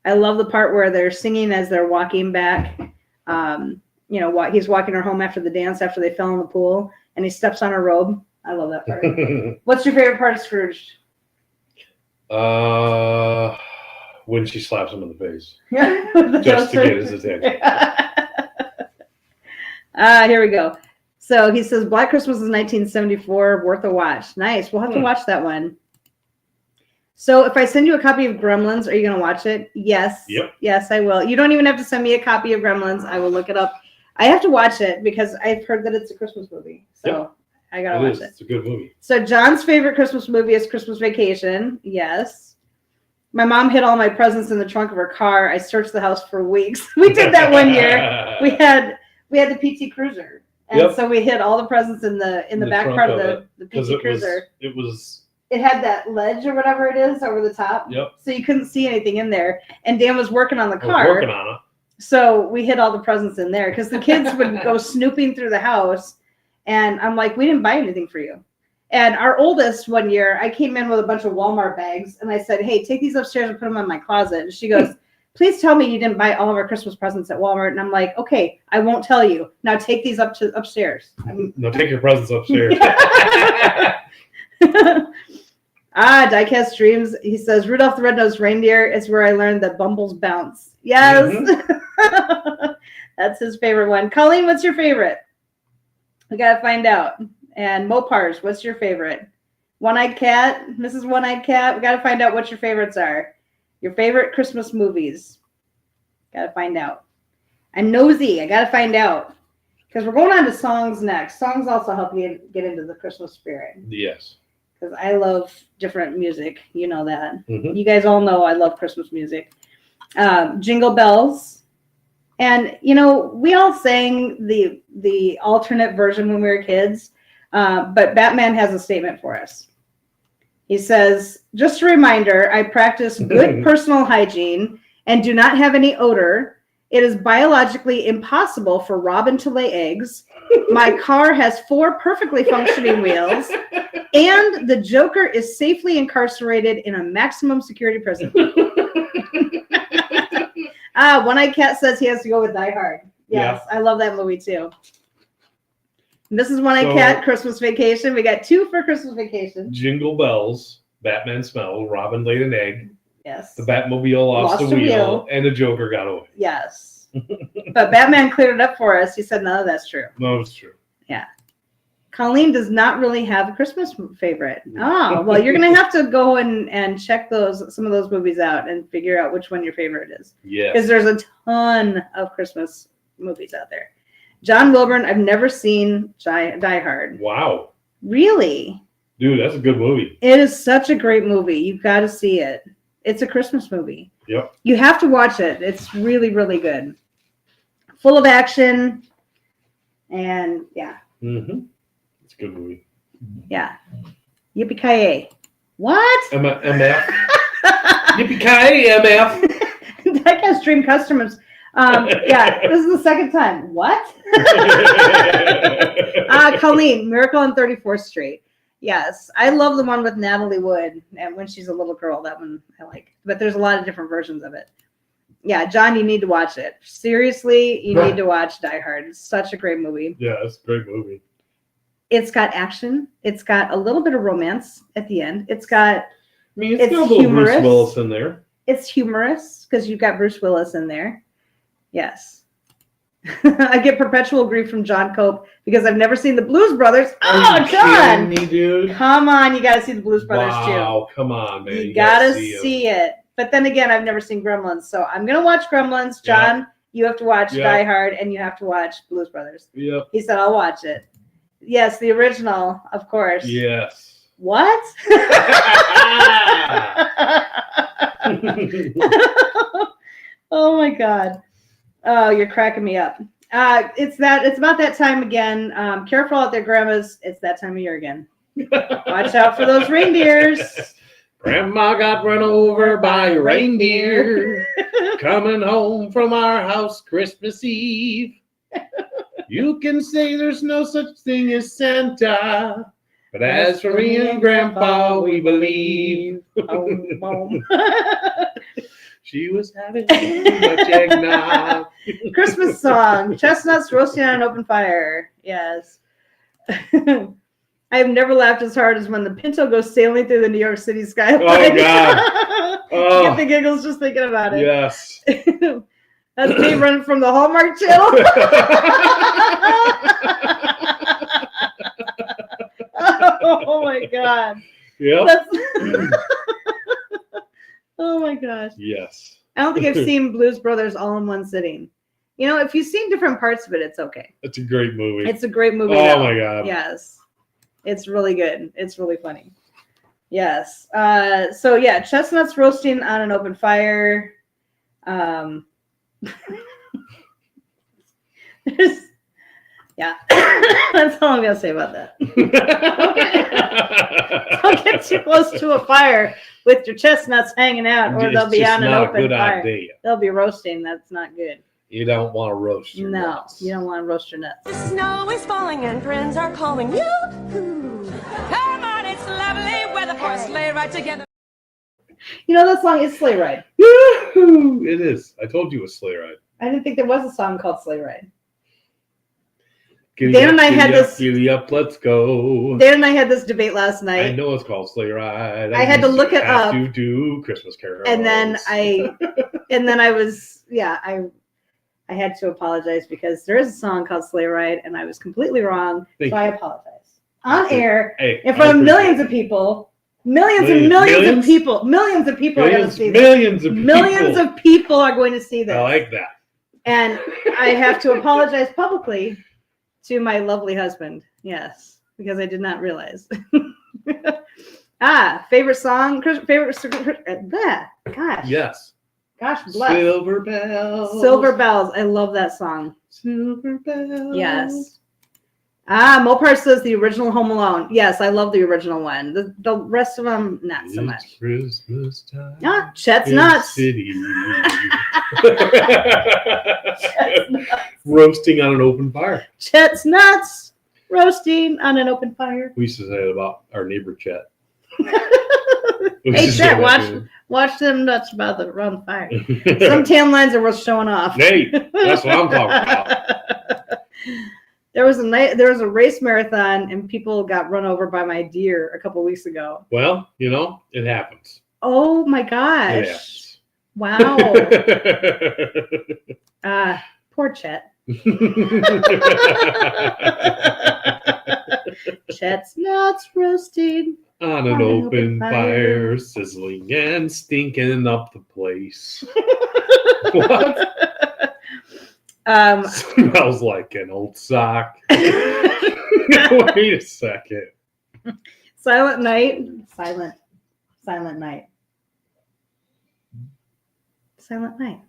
I love the part where they're singing as they're walking back. He's walking her home after the dance, after they fell in the pool, and he steps on her robe. I love that part. What's your favorite part of Scrooge? When she slaps him in the face. Just to get his attention. Here we go. So he says, Black Christmas is 1974, worth a watch. Nice. We'll have to watch that one. So if I send you a copy of Gremlins, are you going to watch it? Yes. Yep. Yes, I will. You don't even have to send me a copy of Gremlins. I will look it up. I have to watch it because I've heard that it's a Christmas movie. So I got to watch it. It's a good movie. So John's favorite Christmas movie is Christmas Vacation. Yes. My mom hid all my presents in the trunk of her car. I searched the house for weeks. We did that one year. We had the PT Cruiser. And so we hid all the presents in the back part of the PT Cruiser. It had that ledge or whatever it is over the top. Yep. So you couldn't see anything in there. And Dan was working on the car. Working on it. So we hid all the presents in there because the kids would go snooping through the house. And I'm like, we didn't buy anything for you. And our oldest one year, I came in with a bunch of Walmart bags. And I said, hey, take these upstairs and put them in my closet. And she goes, please tell me you didn't buy all of our Christmas presents at Walmart. And I'm like, okay, I won't tell you. Now take these upstairs. No, take your presents upstairs. Diecast Dreams. He says, Rudolph the Red-Nosed Reindeer is where I learned that bumbles bounce. Yes. Mm-hmm. That's his favorite one. Colleen, what's your favorite? We got to find out. And Mopars, what's your favorite? One-Eyed Cat, Mrs. One-Eyed Cat. We got to find out what your favorites are. Your favorite Christmas movies. Got to find out. I'm nosy. I got to find out. Because we're going on to songs next. Songs also help you get into the Christmas spirit. Yes. Because I love different music. You know that. Mhm. You guys all know I love Christmas music. Jingle Bells. And, we all sang the alternate version when we were kids. But Batman has a statement for us. He says, just a reminder, I practice good personal hygiene and do not have any odor. It is biologically impossible for Robin to lay eggs. My car has 4 perfectly functioning wheels. And the Joker is safely incarcerated in a maximum security prison. One-Eyed Cat says he has to go with Die Hard. Yes, yeah. I love that movie too. This is One-Eyed Cat, Christmas Vacation. We got 2 for Christmas Vacation. Jingle Bells, Batman Smell, Robin laid an egg. Yes. The Batmobile lost the wheel, and the Joker got away. Yes. But Batman cleared it up for us. He said none of that's true. No, it's true. Yeah. Colleen does not really have a Christmas favorite. Oh, well, you're going to have to go and check some of those movies out and figure out which one your favorite is. Yeah. Because there's a ton of Christmas movies out there. John Wilburn, I've never seen Die Hard. Wow. Really? Dude, that's a good movie. It is such a great movie. You've got to see it. It's a Christmas movie. Yep. You have to watch it. It's really, really good. Full of action. And, yeah. Mm-hmm. It's a good movie. Yeah. Yippee-ki-yay. What? MF. Yippee-ki-yay, MF. That guy's dream customers. Yeah, this is the second time. What? Colleen, Miracle on 34th Street. Yes, I love the one with Natalie Wood, and when she's a little girl, that one I like. But there's a lot of different versions of it. Yeah, John, you need to watch it. Seriously, you need to watch Die Hard. It's such a great movie. Yeah, it's a great movie. It's got action. It's got a little bit of romance at the end. It's got. It's got a little humorous. Bruce Willis in there. It's humorous because you've got Bruce Willis in there. Yes. I get perpetual grief from John Cope because I've never seen the Blues Brothers. Oh, John! Me, dude? Come on, you got to see the Blues Brothers too. Wow, come on, man. You got to see it. But then again, I've never seen Gremlins, so I'm going to watch Gremlins. John, you have to watch Die Hard, and you have to watch Blues Brothers. Yep. He said, I'll watch it. Yes, the original, of course. Yes. What? Oh, my God. Oh, you're cracking me up. It's about that time again. Careful out there, grandmas. It's that time of year again. Watch out for those reindeers. Grandma got run over by a reindeer coming home from our house Christmas Eve. You can say there's no such thing as Santa, but as for me and Grandpa, we believe. She was having too much eggnog. Christmas song, chestnuts roasting on an open fire. Yes. I have never laughed as hard as when the Pinto goes sailing through the New York City skyline. Oh, God. Oh. Get the giggles just thinking about it. Yes. That's me running from the Hallmark Channel. Oh, my God. Yep. Oh, my gosh. Yes. I don't think I've seen Blues Brothers all in one sitting. If you've seen different parts of it, it's okay. It's a great movie. It's a great movie. Oh, my God. Yes. It's really good. It's really funny. Yes. So, yeah, chestnuts roasting on an open fire. Yeah. That's all I'm going to say about that. Don't get too close to a fire with your chestnuts hanging out, or they'll be on an open fire. Idea. They'll be roasting. That's not good. You don't want to roast your nuts. No, you don't want to roast your nuts. The snow is falling and friends are calling you. Come on, it's lovely weather for a sleigh ride together. That song is Sleigh Ride. Yoo-hoo! It is. I told you it was Sleigh Ride. I didn't think there was a song called Sleigh Ride. Giddy Dan up, and I had giddy up, this. Giddy up, let's go. Dan and I had this debate last night. I know it's called Sleigh Ride. I had to look it up. To do Christmas carols. And then I had to apologize because there is a song called Sleigh Ride, and I was completely wrong. So I apologize on air in front of millions of people. Millions of people are going to see this. Millions of people are going to see this. I like that. And I have to apologize publicly To my lovely husband. Yes, because I did not realize. Favorite song? Gosh. Yes. Gosh bless. Silver bells. Silver Bells. I love that song. Silver bells. Yes. Mopar says the original Home Alone. Yes, I love the original one. The rest of them, not so much. It's Christmas time. Chet's in nuts. City. Roasting on an open fire. Chet's nuts. Roasting on an open fire. We used to say it about our neighbor Chet. Hey, Chet, watch them nuts about the run fire. Some tan lines are worth showing off. Hey, that's what I'm talking about. There was a race marathon and people got run over by my deer a couple weeks ago. Well, it happens. Oh my It gosh. happens. Wow. Poor Chet. Chet's nuts roasting On an open fire, sizzling and stinking up the place. What? Smells like an old sock. Wait a second. Silent Night. Silent Night. Silent Night.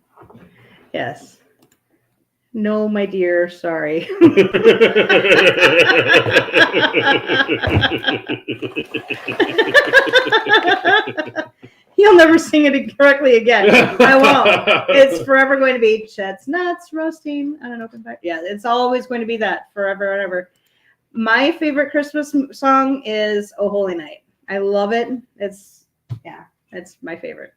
Yes. No, my dear, sorry. You'll never sing it correctly again. I won't. It's forever going to be Chet's nuts roasting on an open fire. Yeah, it's always going to be that forever and ever. My favorite Christmas song is "Oh Holy Night." I love it. It's my favorite.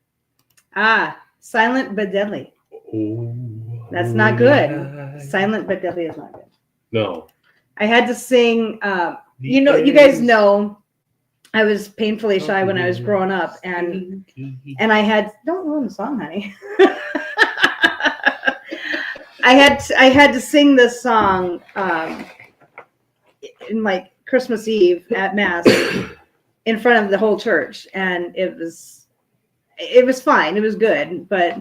Silent but Deadly. Oh, That's not good. Silent but Deadly is not good. No. I had to sing. You guys know, I was painfully shy when I was growing up, and I had don't ruin the song, honey. I had to sing this song in like Christmas Eve at Mass in front of the whole church, and it was fine. It was good, but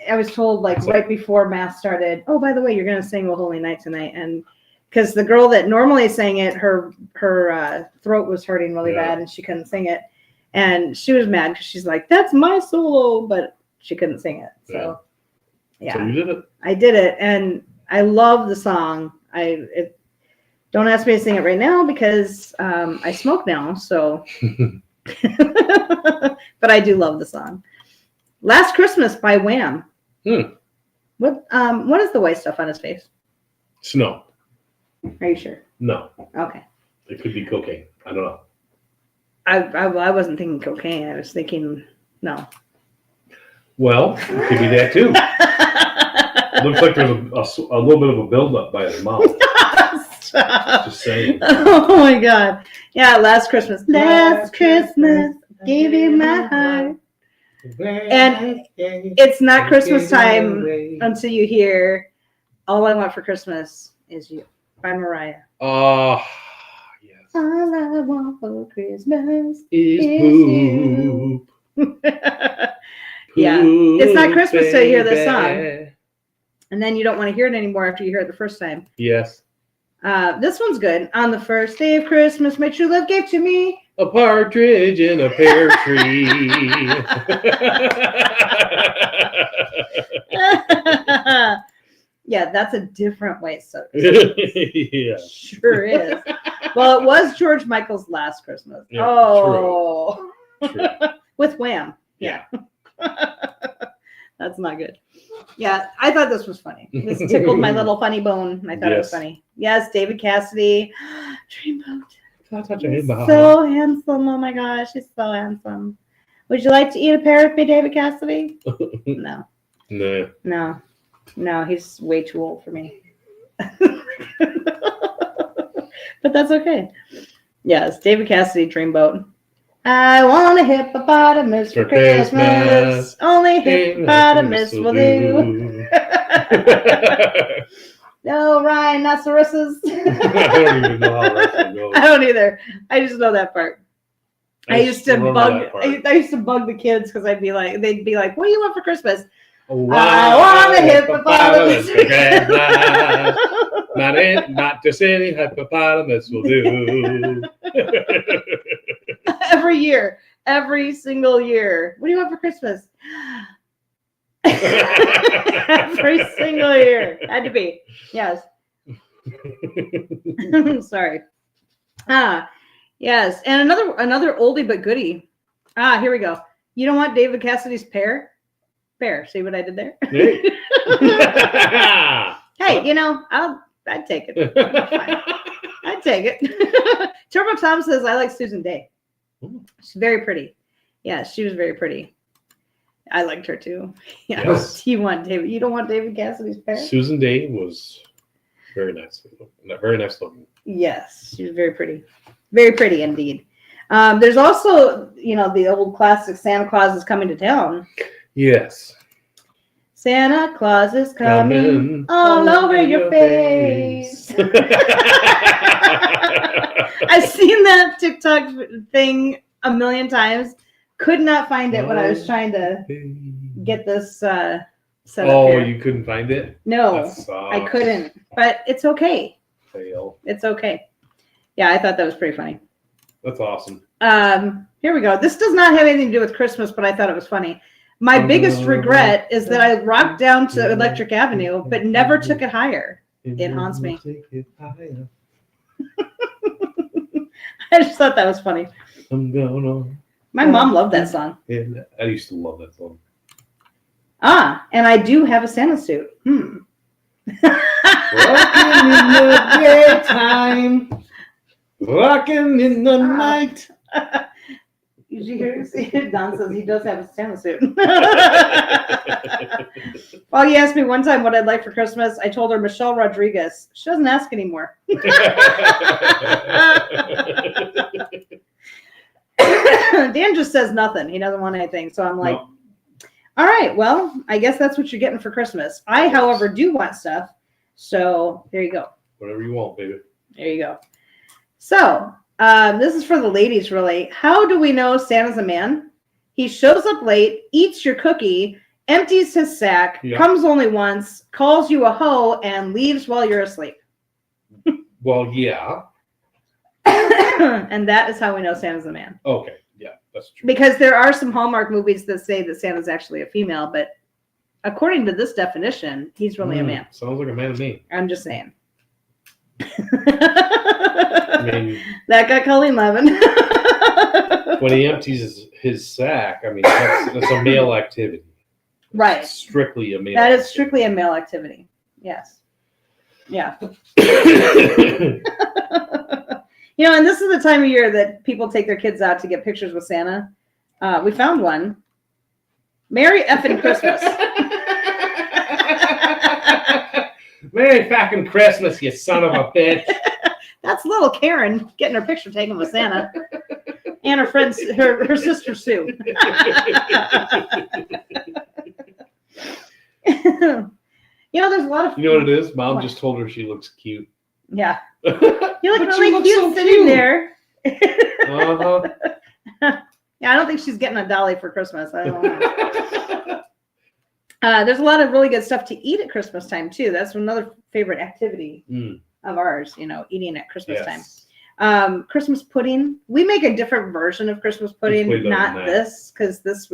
I was told like right before Mass started, oh, by the way, you're going to sing "O Holy Night" tonight, and because the girl that normally sang it, her throat was hurting really bad, and she couldn't sing it, and she was mad because she's like, "That's my solo," but she couldn't sing it. So, yeah. So you did it. I did it, and I love the song. Don't ask me to sing it right now because I smoke now. So, but I do love the song. "Last Christmas" by Wham. What is the white stuff on his face? Snow. Are you sure? No. Okay. It could be cocaine. I don't know. I wasn't thinking cocaine. I was thinking no. Well, it could be that too. Looks like there's a little bit of a buildup by his mouth. Stop. Just saying. Oh my God. Yeah, "Last Christmas." Last Christmas, gave you my heart. And it's not Christmas time until you hear "All I Want for Christmas Is You" by Mariah. Oh, yes. All I want for Christmas Is you. poop. Yeah, it's not Christmas till you hear this song. Baby. And then you don't want to hear it anymore after you hear it the first time. Yes. This one's good. "On the first day of Christmas, my true love gave to me A partridge in a pear tree. Yeah, that's a different way. So Yeah. sure is. Well, it was George Michael's "Last Christmas." Yeah, oh, True. with Wham. Yeah. That's not good. Yeah, I thought this was funny. This tickled my little funny bone. I thought it was Yes. funny. Yes, David Cassidy. Dreamboat. He's So handsome. Oh my gosh, he's so handsome. Would you like to eat a pear with me, David Cassidy? No. No. No, he's way too old for me. But that's okay. Yes, David Cassidy, "Dreamboat." I want a hippopotamus for Christmas. Only hippopotamus will do. No rhinoceroses. I don't even know how that goes. I don't either. I just know that part. I used to remember bug. that part. I used to bug the kids because they'd be like, "What do you want for Christmas?" Wow. I want a hippopotamus. Not just any hippopotamus will do. Every year. Every single year. What do you want for Christmas? Every single year. Had to be. Yes. Sorry. Yes. And another oldie but goodie. Here we go. You don't want David Cassidy's pear? Pear. See what I did there? Hey. Hey, I'd take it. I'd take it. Turbo Tom says, I like Susan Day. She's very pretty. Yeah, she was very pretty. I liked her too. Yeah. Yes. You don't want David Cassidy's pear? Susan Day was very nice. Very nice looking. Yes, she was very pretty. Very pretty indeed. There's also, the old classic Santa Claus is coming to town. Yes. Santa Claus is coming all over your face. I've seen that TikTok thing a million times. Could not find it when I was trying to get this set up here. You couldn't find it? No, I couldn't. But it's okay. Fail. It's okay. Yeah, I thought that was pretty funny. That's awesome. Here we go. This does not have anything to do with Christmas, but I thought it was funny. My biggest regret is that I rocked down to Electric Avenue, but never took it higher. It haunts me. I just thought that was funny. My mom loved that song. Yeah, I used to love that song. And I do have a Santa suit. Walking in the daytime, walking in the night. Did you hear? Don says he does have a Santa suit. Well, he asked me one time what I'd like for Christmas. I told her Michelle Rodriguez. She doesn't ask anymore. Dan just says nothing. He doesn't want anything. So I'm like, all right, well, I guess that's what you're getting for Christmas. I, however, do want stuff. So there you go. Whatever you want, baby. There you go. So this is for the ladies, really. How do we know Santa's a man? He shows up late, eats your cookie, empties his sack, comes only once, calls you a hoe, and leaves while you're asleep. Well, yeah. And that is how we know Santa's a man. Okay, yeah, that's true. Because there are some Hallmark movies that say that Santa's actually a female, but according to this definition, he's really a man. Sounds like a man to me. I'm just saying. I mean, that got Colleen Levin. when he empties his sack, I mean, that's a male activity. Right. It's strictly a male. That is strictly a male activity. Yes. Yeah. And this is the time of year that people take their kids out to get pictures with Santa. We found one. Merry effing Christmas. Merry fucking Christmas, you son of a bitch. That's little Karen getting her picture taken with Santa. And her friend, her sister Sue. There's a lot of... You know what it is? Mom just told her she looks cute. Yeah. You look really cute so sitting cute. There. Uh-huh. Yeah, I don't think she's getting a dolly for Christmas. I don't know. There's a lot of really good stuff to eat at Christmas time, too. That's another favorite activity of ours, eating at Christmas time. Christmas pudding. We make a different version of Christmas pudding, not this, because this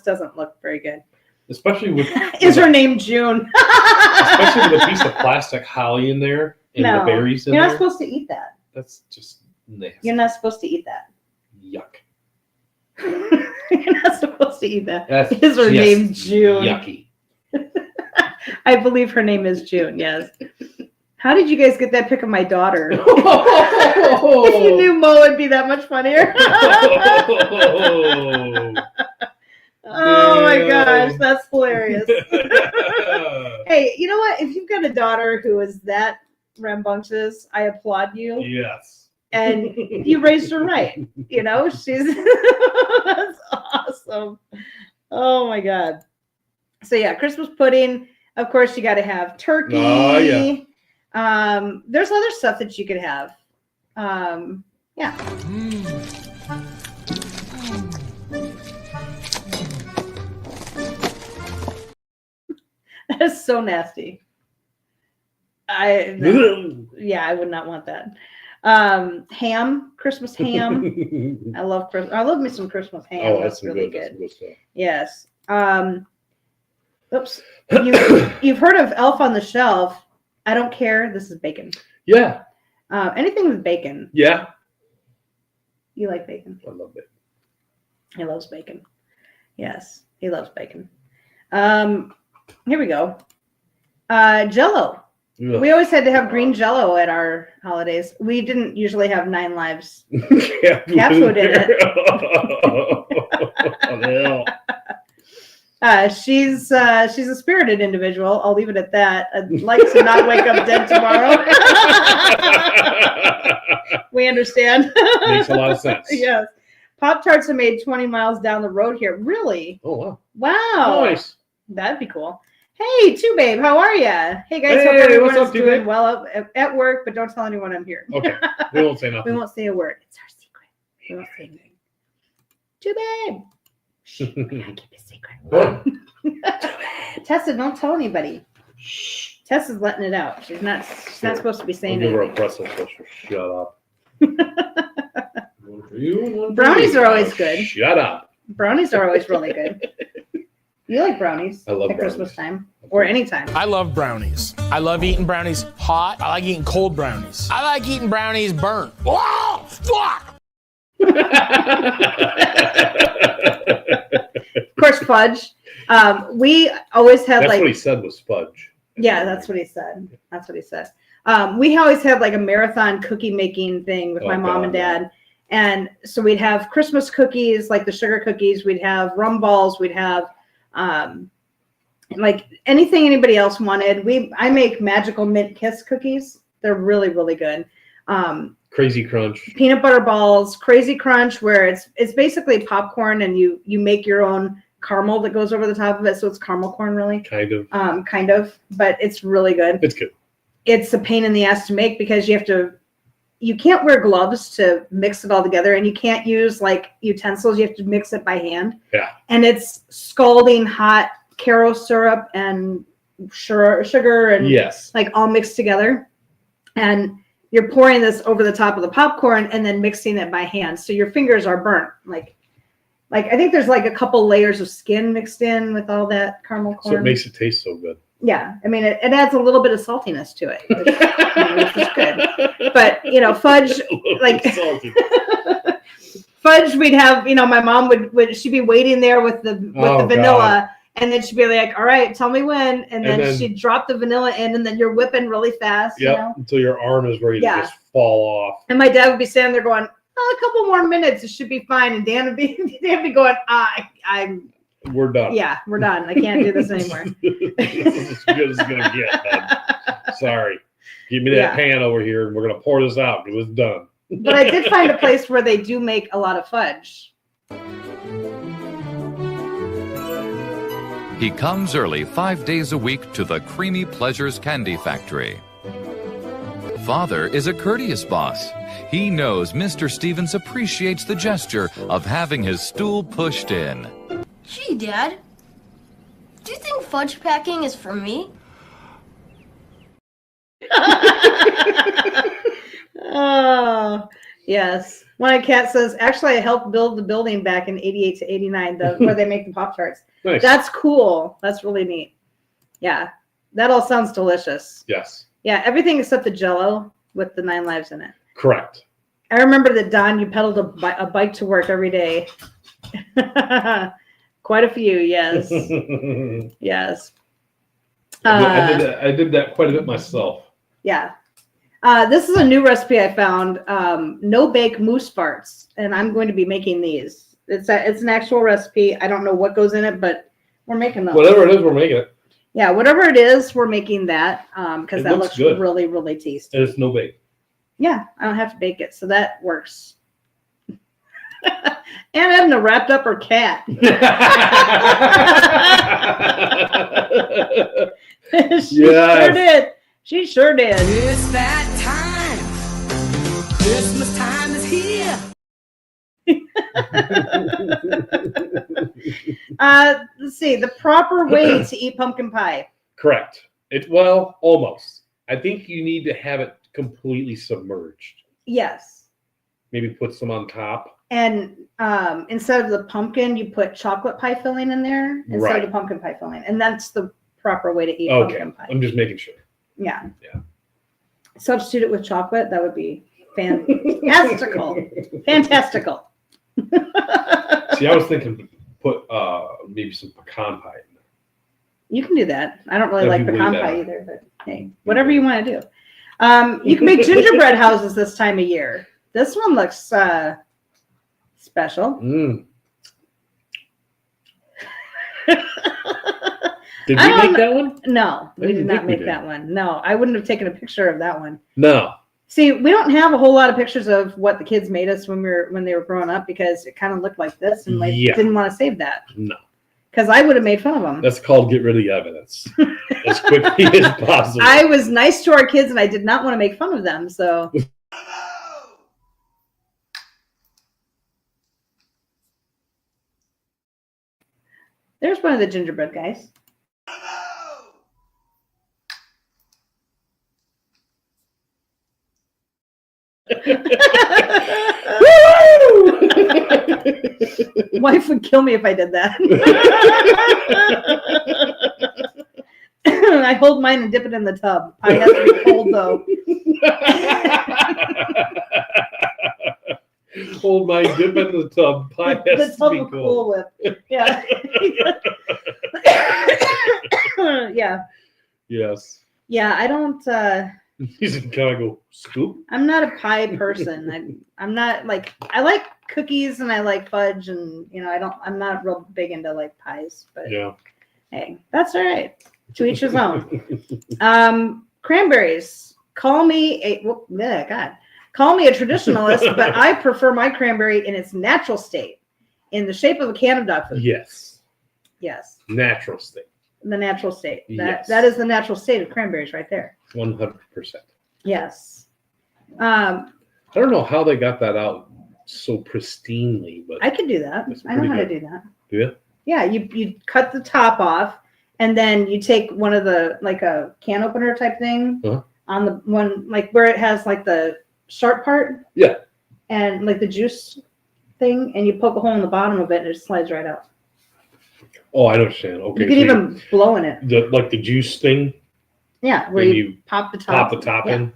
doesn't look very good. Especially with... Is her name June? Especially with a piece of plastic holly in there and the berries in there. You're not supposed to eat that. That's just nasty. You're not supposed to eat that. Yuck. You're not supposed to eat that. Is her name June? Yucky. I believe her name is June, yes. How did you guys get that pic of my daughter? If you knew Mo, it'd be that much funnier. Oh my gosh, that's hilarious. Hey, you know what? If you've got a daughter who is that rambunctious, I applaud you. Yes. And you raised her right. She's that's awesome. Oh my God. So yeah, Christmas pudding. Of course, you got to have turkey. Oh yeah. There's other stuff that you could have. Yeah. That is so nasty. Yeah, I would not want that. Ham, Christmas ham. I love me some Christmas ham. Oh, that's really That's good. some good stuff. Yes. Oops. You've heard of Elf on the Shelf. I don't care. This is bacon. Yeah. Anything with bacon. Yeah. You like bacon? I love it. He loves bacon. Yes, he loves bacon. Here we go. Jell-O. Ugh. We always had to have green Jell-O at our holidays. We didn't usually have 9 lives. Cat food in it. She's a spirited individual. I'll leave it at that. I'd like to not wake up dead tomorrow. We understand. Makes a lot of sense. Yes. Pop-Tarts are made 20 miles down the road here. Really? Oh, wow. Wow. Nice. That'd be cool. Hey, Two Babe, how are you? Hey, guys. Hope Hey, everyone what's up, is Two doing Babe? well at work, but don't tell anyone I'm here. Okay. We won't say We nothing. won't say a word. It's our secret. We won't say anything. Two Babe. Shh, we gotta keep it secret. Tessa, don't tell anybody. Shh. Tessa's letting it out. She's not supposed to be I'll saying give her a anything. pretzel so she'll shut up. One for you, one for Brownies me. are always good. Shut up. Brownies are always really good. You like brownies I love at Christmas brownies. time or anytime. I love brownies. I love eating brownies hot. I like eating cold brownies. I like eating brownies burnt. Whoa! Fuck! Of course, fudge. We always had That's like. what he said was fudge. Yeah, that's what he said. That's what he said. We always had like a marathon cookie making thing with my Oh, mom God, and dad. And so we'd have Christmas cookies, like the sugar cookies. We'd have rum balls. We'd have like anything anybody else wanted. I make magical mint kiss cookies. They're really, really good. Crazy Crunch. Peanut butter balls, Crazy Crunch, where it's basically popcorn and you make your own caramel that goes over the top of it. So it's caramel corn, really. Kind of. Kind of, but it's really good. It's good. It's a pain in the ass to make because you can't wear gloves to mix it all together, and you can't use like utensils. You have to mix it by hand. Yeah. And it's scalding hot Caro syrup and sugar and Yes. like all mixed together. And you're pouring this over the top of the popcorn and then mixing it by hand. So your fingers are burnt. Like I think there's like a couple layers of skin mixed in with all that caramel corn. So it makes it taste so good. Yeah, I mean, it adds a little bit of saltiness to it, which is good. But, fudge, like, fudge, we'd have, my mom would she'd be waiting there with the vanilla, and then she'd be like, all right, tell me when, and then she'd drop the vanilla in, and then you're whipping really fast, until your arm is ready to just fall off. And my dad would be standing there going, a couple more minutes, it should be fine. And Dan would be going, we're done. Yeah, we're done. I can't do this anymore. This is as good as it's gonna get, bud. Sorry. Give me that pan over here and we're gonna pour this out. It was done. But I did find a place where they do make a lot of fudge. He comes early 5 days a week to the Creamy Pleasures Candy Factory. Father is a courteous boss. He knows Mr. Stevens appreciates the gesture of having his stool pushed in. Gee, Dad, do you think fudge packing is for me? Oh, yes. One cat says, actually, I helped build the building back in 88 to 89, where they make the Pop-Tarts. Nice. That's cool. That's really neat. Yeah. That all sounds delicious. Yes. Yeah, everything except the Jell-O with the 9 lives in it. Correct. I remember that, Don, you pedaled a bike to work every day. Quite a few, yes. Yes. I did that quite a bit myself. Yeah. This is a new recipe I found. No bake moose farts, and I'm going to be making these. It's an actual recipe. I don't know what goes in it, but we're making those. Whatever it is, we're making it. Yeah, whatever it is, we're making that because that looks good. really, really tasty. And it's no bake. Yeah, I don't have to bake it, so that works. And Edna wrapped up her cat. She sure did. She sure did. It's that time. Christmas time is here. Let's see. The proper way to eat pumpkin pie. Correct. Almost. I think you need to have it completely submerged. Yes. Maybe put some on top. And instead of the pumpkin, you put chocolate pie filling in there instead of the pumpkin pie filling. And that's the proper way to eat pumpkin pie. I'm just making sure. Yeah. Yeah. Substitute it with chocolate. That would be fantastical. Fantastical. See, I was thinking put maybe some pecan pie in there. You can do that. I don't really That'd like be way pecan better. pie either, but hey, whatever you want to do. You can make gingerbread houses this time of year. This one looks special. Did we make that one? No, we did not make did. that one. No, I wouldn't have taken a picture of that one. No. See, we don't have a whole lot of pictures of what the kids made us when they were growing up because it kind of looked like this, and like didn't want to save that. No. Because I would have made fun of them. That's called get rid of the evidence as quickly as possible. I was nice to our kids, and I did not want to make fun of them. So. There's one of the gingerbread guys. Wife would kill me if I did that. I hold mine and dip it in the tub. Pie has to be cold though. Hold my dip in the tub. Pie has to be cold. Whip. Yeah. Yeah. Yes. Yeah, I don't. He's kind of go scoop. I'm not a pie person. I'm not like I like cookies and I like fudge and I'm not real big into like pies. But yeah. Hey, that's all right. To each his own. Cranberries. Call me a traditionalist, but I prefer my cranberry in its natural state, in the shape of a can of dog food. Yes. Yes. Natural state. The natural state. Yes. That is the natural state of cranberries right there. 100%. Yes. I don't know how they got that out so pristinely, but I could do that. I know how to do that. Do you? Yeah, you cut the top off, and then you take one of the like a can opener type thing on the one like where it has like the sharp part. Yeah. And like the juice thing, and you poke a hole in the bottom of it, and it slides right out. Oh, I understand. Okay. You could even blow in it. Like the juice thing. Yeah, where you pop the top. Pop the top in.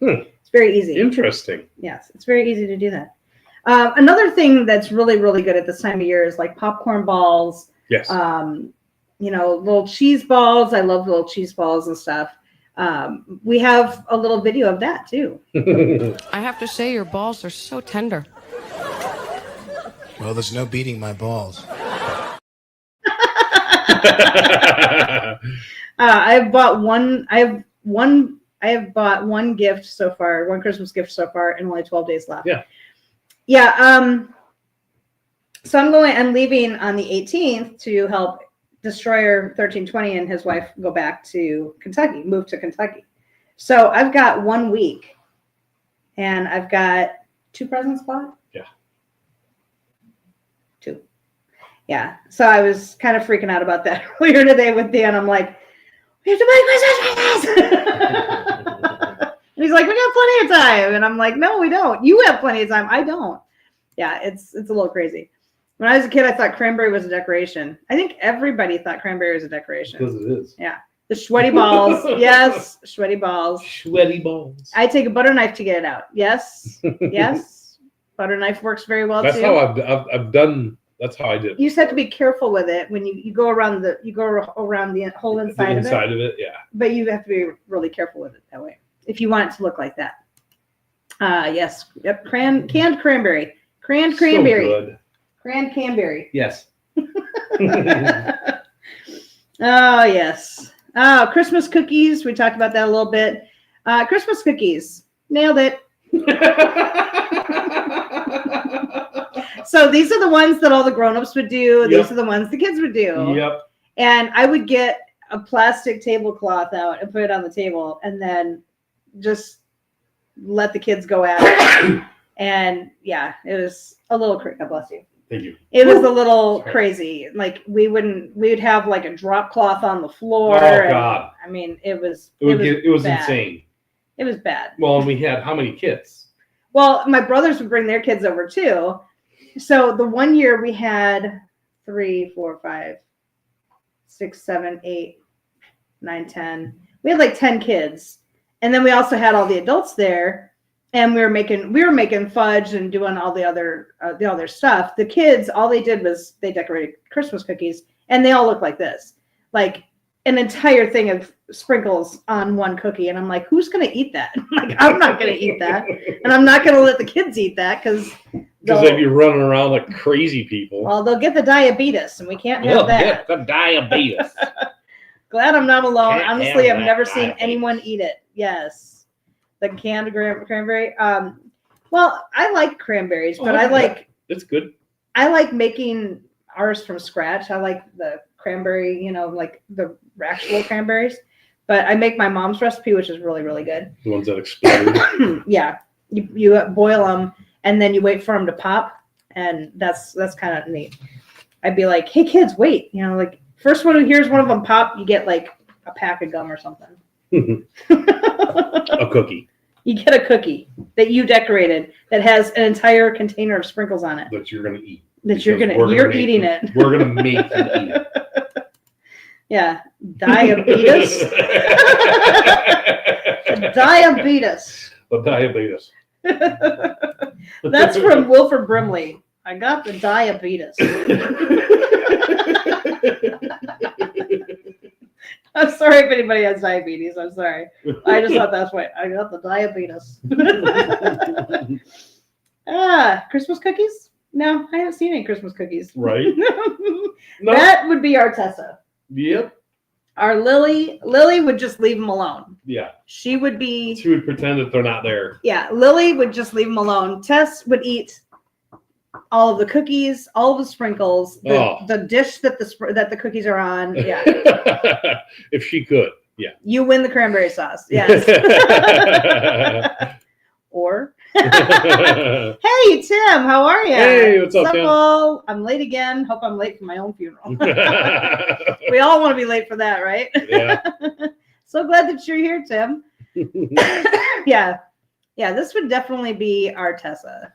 It's very easy. Interesting. Yes, it's very easy to do that. Another thing that's really, really good at this time of year is like popcorn balls. Yes. Little cheese balls. I love little cheese balls and stuff. We have a little video of that too. I have to say, your balls are so tender. Well, there's no beating my balls. I have bought one gift so far, one Christmas gift so far, and only 12 days left. Yeah. Yeah. So I'm leaving on the 18th to help Destroyer 1320 and his wife go back to Kentucky, move to Kentucky. So I've got 1 week, and I've got 2 presents bought. Yeah. 2. Yeah. So I was kind of freaking out about that earlier today with Dan. I'm like, we have to buy Christmas presents. And he's like, we got plenty of time. And I'm like, no, we don't. You have plenty of time. I don't. Yeah, it's a little crazy. When I was a kid, I thought cranberry was a decoration. I think everybody thought cranberry was a decoration. Because it is. Yeah. The sweaty balls. Yes. Sweaty balls. Sweaty balls. I take a butter knife to get it out. Yes. Yes. Butter knife works very well That's too. how I've done. That's how I did. You just have to be careful with it when you go around the whole inside of it. Inside of it, yeah. But you have to be really careful with it that way if you want it to look like that. Yes. Yep. Canned cranberry. Canned cranberry. So good. Canned cranberry. Yes. Oh yes. Oh, Christmas cookies. We talked about that a little bit. Christmas cookies. Nailed it. So these are the ones that all the grown-ups would do. Yep. These are the ones the kids would do. Yep. And I would get a plastic tablecloth out and put it on the table and then just let the kids go at it. And yeah, it was a little God bless you. Thank you. It was a little crazy. Like we would have like a drop cloth on the floor. Oh God! I mean, it was bad. Insane. It was bad. Well, and we had how many kids? Well, my brothers would bring their kids over too. So the one year we had 3, 4, 5, 6, 7, 8, 9, 10. We had like 10 kids, and then we also had all the adults there. And we were making fudge and doing all the other stuff. The kids, all they did was they decorated Christmas cookies, and they all look like this, like an entire thing of sprinkles on one cookie. And I'm like, who's gonna eat that? Like, I'm not gonna eat that, and I'm not gonna let the kids eat that because they'd be running around like crazy people. Well, they'll get the diabetes, and we can't have that. Get the diabetes. Glad I'm not alone. Can't Honestly, have I've never that seen diabetes. anyone eat it. Yes. The canned cranberry. Well, I like cranberries, but it's good. I like making ours from scratch. I like the cranberry, like the actual cranberries. But I make my mom's recipe, which is really, really good. The ones that explode. Yeah, you boil them and then you wait for them to pop, and that's kind of neat. I'd be like, hey kids, wait, like first one who hears one of them pop, you get like a pack of gum or something. A cookie. You get a cookie that you decorated that has an entire container of sprinkles on it. That you're gonna eat. You're eating it. We're gonna make you eat it. Yeah. Diabetes. Diabetes. The diabetes. That's from Wilford Brimley. I got the diabetes. I'm sorry if anybody has diabetes. I'm sorry. I just thought that's why I got the diabetes. Christmas cookies? No, I haven't seen any Christmas cookies. Right. No. That would be our Tessa. Yep. Our Lily would just leave them alone. Yeah. She would pretend that they're not there. Yeah, Lily would just leave them alone. Tess would eat all of the cookies, all of the sprinkles, the dish that the cookies are on. Yeah. If she could, yeah. You win the cranberry sauce. Yes. Or hey Tim, how are you? Hey, what's up, Tim? I'm late again. Hope I'm late for my own funeral. We all want to be late for that, right? Yeah. So glad that you're here, Tim. Yeah. This would definitely be our Tessa.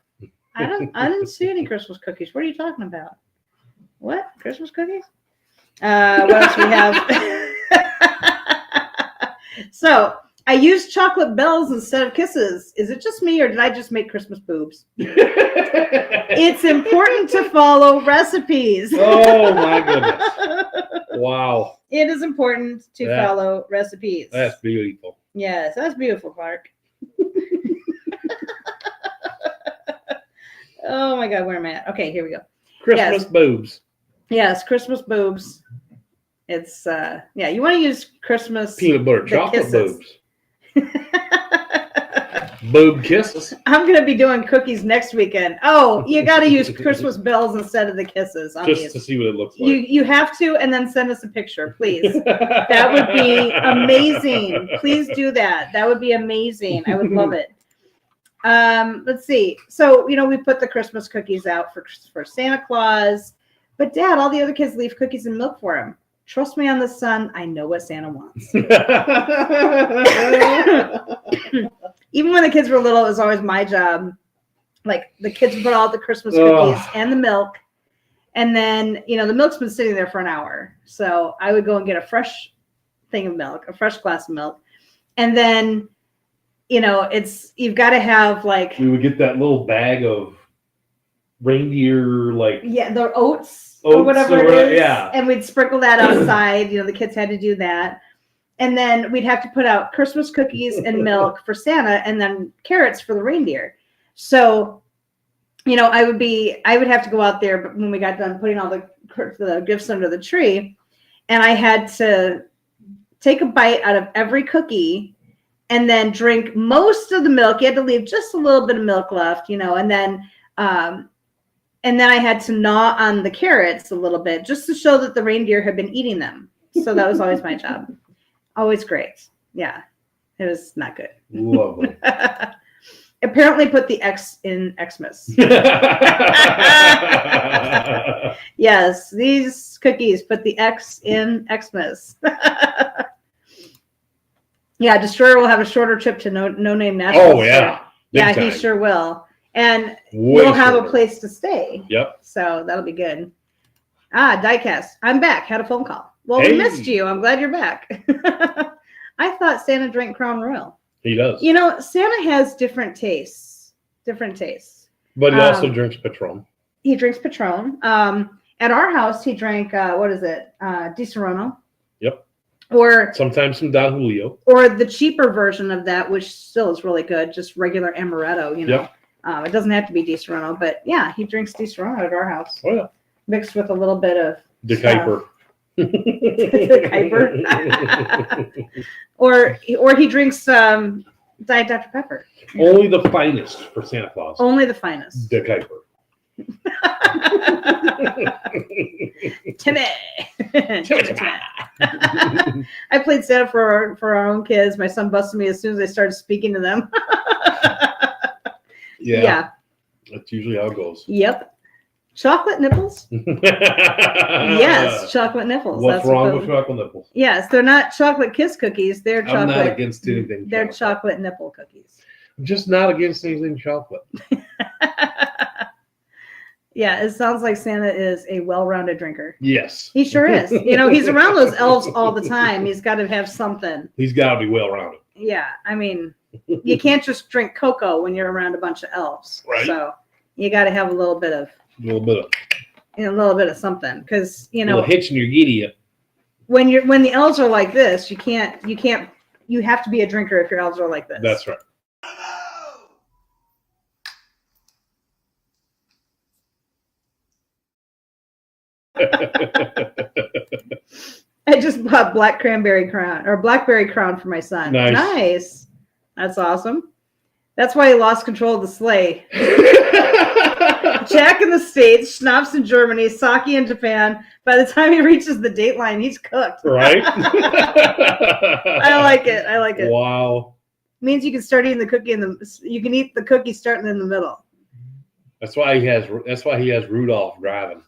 I didn't see any Christmas cookies. What are you talking about? What? Christmas cookies? What else we have? So I used chocolate bells instead of kisses. Is it just me, or did I just make Christmas boobs? It's important to follow recipes. Oh my goodness. Wow. It is important to follow recipes. That's beautiful. Yes, that's beautiful, Clark. Oh my God, where am I at? Okay, here we go. Christmas boobs. Yes, Christmas boobs. It's you want to use Christmas peanut butter chocolate kisses. Boobs. Boob kisses. I'm gonna be doing cookies next weekend. Oh, you got to use Christmas bells instead of the kisses. Just to see what it looks like. You have to, and then send us a picture, please. That would be amazing. Please do that. That would be amazing. I would love it. Let's see. So, we put the Christmas cookies out for Santa Claus, but Dad, all the other kids leave cookies and milk for him. Trust me on this, son. I know what Santa wants. Even when the kids were little, it was always my job. Like the kids would put all the Christmas cookies and the milk. And then, the milk's been sitting there for an hour. So I would go and get a fresh thing of milk, a fresh glass of milk. And then, you've got to have like. We would get that little bag of reindeer, the oats or whatever it is. Yeah. And we'd sprinkle that outside. The kids had to do that. And then we'd have to put out Christmas cookies and milk for Santa, and then carrots for the reindeer. So, I would have to go out there, but when we got done putting all the gifts under the tree, and I had to take a bite out of every cookie and then drink most of the milk. You had to leave just a little bit of milk left, and then I had to gnaw on the carrots a little bit just to show that the reindeer had been eating them. So that was always my job. Always great. Yeah. It was not good. Lovely. Apparently put the X in Xmas. Yes, these cookies put the X in Xmas. Yeah, Destroyer will have a shorter trip to No Name Nashville. Oh, yeah. Yeah, Big he time. sure will. And Way we'll have a shorter. place to stay. Yep. So that'll be good. Diecast. I'm back. Had a phone call. Well, Hey. we missed you. I'm glad you're back. I thought Santa drank Crown Royal. He does. You know, Santa has different tastes. Different tastes. But he also drinks Patron. He drinks Patron. At our house, he drank, what is it? Di Serono. Yep. Or sometimes some Don Julio. Or the cheaper version of that, which still is really good, just regular amaretto, you know. Yep. It doesn't have to be Di Serono, but yeah, he drinks Di Serono at our house. Oh, yeah. Mixed with a little bit of De Kuiper. De Kuiper. or he drinks Diet Dr. Pepper. Only the finest for Santa Claus. Only the finest. De Kuiper. Timmy. I played Santa for our own kids. My son busted me as soon as I started speaking to them. Yeah. That's usually how it goes. Yep. Chocolate nipples? Yes, chocolate nipples. What's That's wrong what with chocolate nipples? Yes, they're not chocolate kiss cookies. They're chocolate. I'm not against anything. They're chocolate nipple cookies. I'm just not against anything chocolate. Yeah, it sounds like Santa is a well-rounded drinker. Yes. He sure is. You know, he's around those elves all the time. He's got to have something. He's got to be well-rounded. Yeah, I mean, you can't just drink cocoa when you're around a bunch of elves. Right. So you got to have a little bit of something, because you know, a little hitch in your giddy up. when the elves are like this, you have to be a drinker if your elves are like this. That's right. I just bought blackberry crown for my son. Nice. That's awesome. That's why he lost control of the sleigh. Jack in the States, Schnapps in Germany, Sake in Japan. By the time he reaches the date line, he's cooked. Right? I like it. Wow. Means you can start eating the cookie you can eat the cookie starting in the middle. That's why he has Rudolph driving.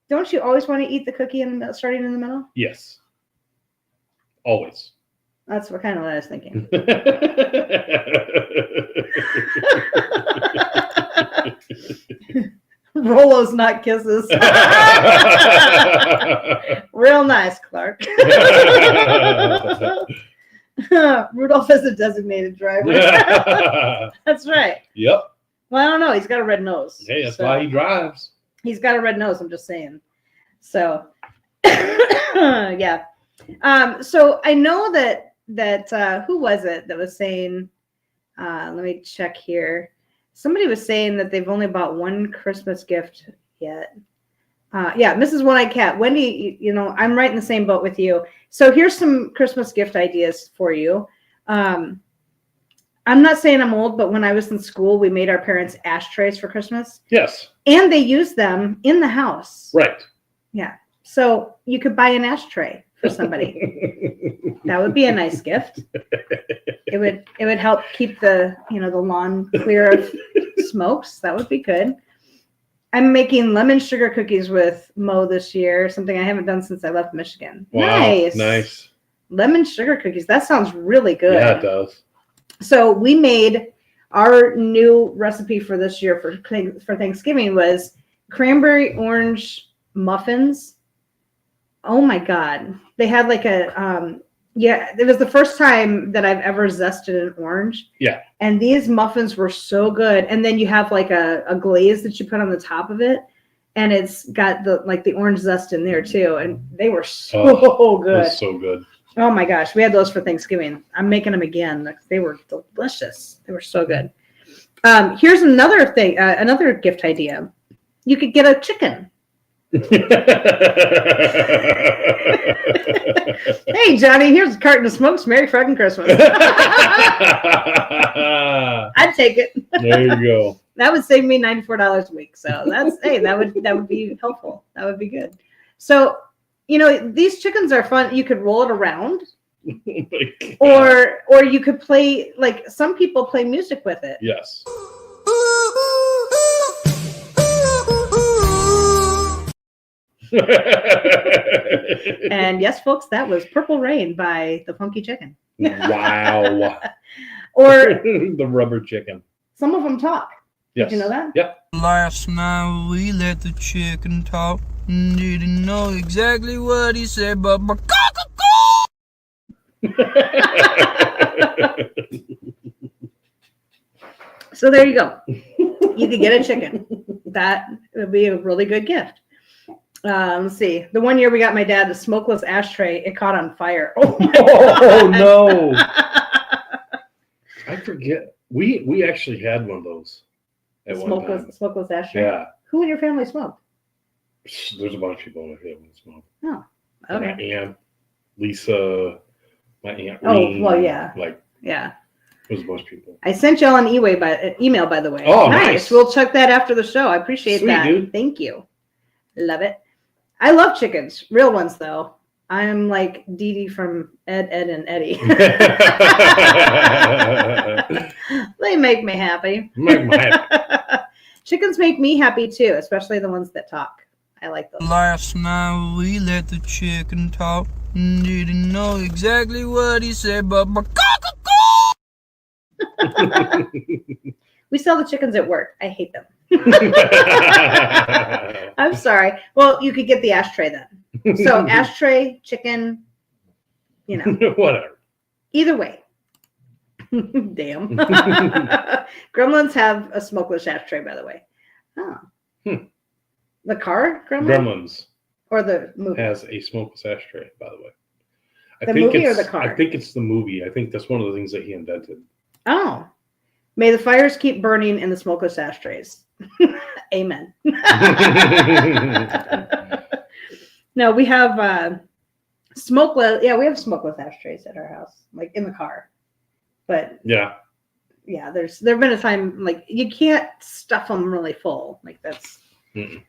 Don't you always want to eat the cookie starting in the middle? Yes. Always. That's what kind of what I was thinking. Rolos, not kisses. Real nice, Clark. Rudolph is a designated driver. That's right. Yep. Well, I don't know. He's got a red nose. Hey, that's why he drives. He's got a red nose. I'm just saying. So, yeah. So I know that who was it that was saying? Let me check here. Somebody was saying that they've only bought one Christmas gift yet. Yeah, Mrs. One-Eyed Cat. Wendy, you know, I'm right in the same boat with you. So here's some Christmas gift ideas for you. I'm not saying I'm old, but when I was in school, we made our parents ashtrays for Christmas. Yes. And they used them in the house. Right. Yeah. So you could buy an ashtray for somebody. That would be a nice gift. It would help keep the lawn clear of smokes. That would be good. I'm making lemon sugar cookies with Mo this year, something I haven't done since I left Michigan. Wow, nice. Lemon sugar cookies. That sounds really good. Yeah, it does. So we made our new recipe for this year for Thanksgiving was cranberry orange muffins. Oh my God. They had like it was the first time that I've ever zested an orange. Yeah. And these muffins were so good. And then you have like a glaze that you put on the top of it. And it's got the orange zest in there too. And they were so good. That's so good. Oh my gosh. We had those for Thanksgiving. I'm making them again. They were delicious. They were so good. Here's another thing, another gift idea. You could get a chicken. Hey, Johnny, here's a carton of smokes. Merry fucking Christmas. I'd take it. There you go. That would save me $94 a week. So that's that would be helpful. That would be good. So, these chickens are fun. You could roll it around. Or you could play, like, some people play music with it. Yes. And yes, folks, that was Purple Rain by the Funky Chicken. Wow. Or the rubber chicken. some of them talk. Yes. Did you know that? Yep. Last night we let the chicken talk. Didn't know exactly what he said, but So there you go. You could get a chicken. That would be a really good gift. Let's see. The one year we got my dad the smokeless ashtray, it caught on fire. Oh no! I forget. We actually had one of those at one time. Smokeless ashtray. Yeah. Who in your family smoked? There's a bunch of people in my family that smoke. Oh, okay. My aunt Lisa, my aunt. Oh, Reen, well, yeah. Like, yeah. There's a bunch of people. I sent y'all an email, by the way. Oh, nice. We'll check that after the show. I appreciate Sweet, that. Dude. Thank you. Love it. I love chickens. Real ones, though. I'm like Dee Dee from Ed, and Eddie. They make me happy. Chickens make me happy, too, especially the ones that talk. I like those. Last night we let the chicken talk. Didn't know exactly what he said, but We sell the chickens at work. I hate them. I'm sorry. Well, you could get the ashtray then. So ashtray, chicken, you know. Whatever. Either way. Damn. Gremlins have a smokeless ashtray, by the way. Oh. The car, Gremlins. Or the movie? Has a smokeless ashtray, by the way. The movie or the car? I think it's the movie. I think that's one of the things that he invented. Oh. May the fires keep burning in the smokeless ashtrays. Amen. No, we have smokeless. Yeah, we have smokeless ashtrays at our house, like in the car. But yeah, there've been a time like you can't stuff them really full. Like that's you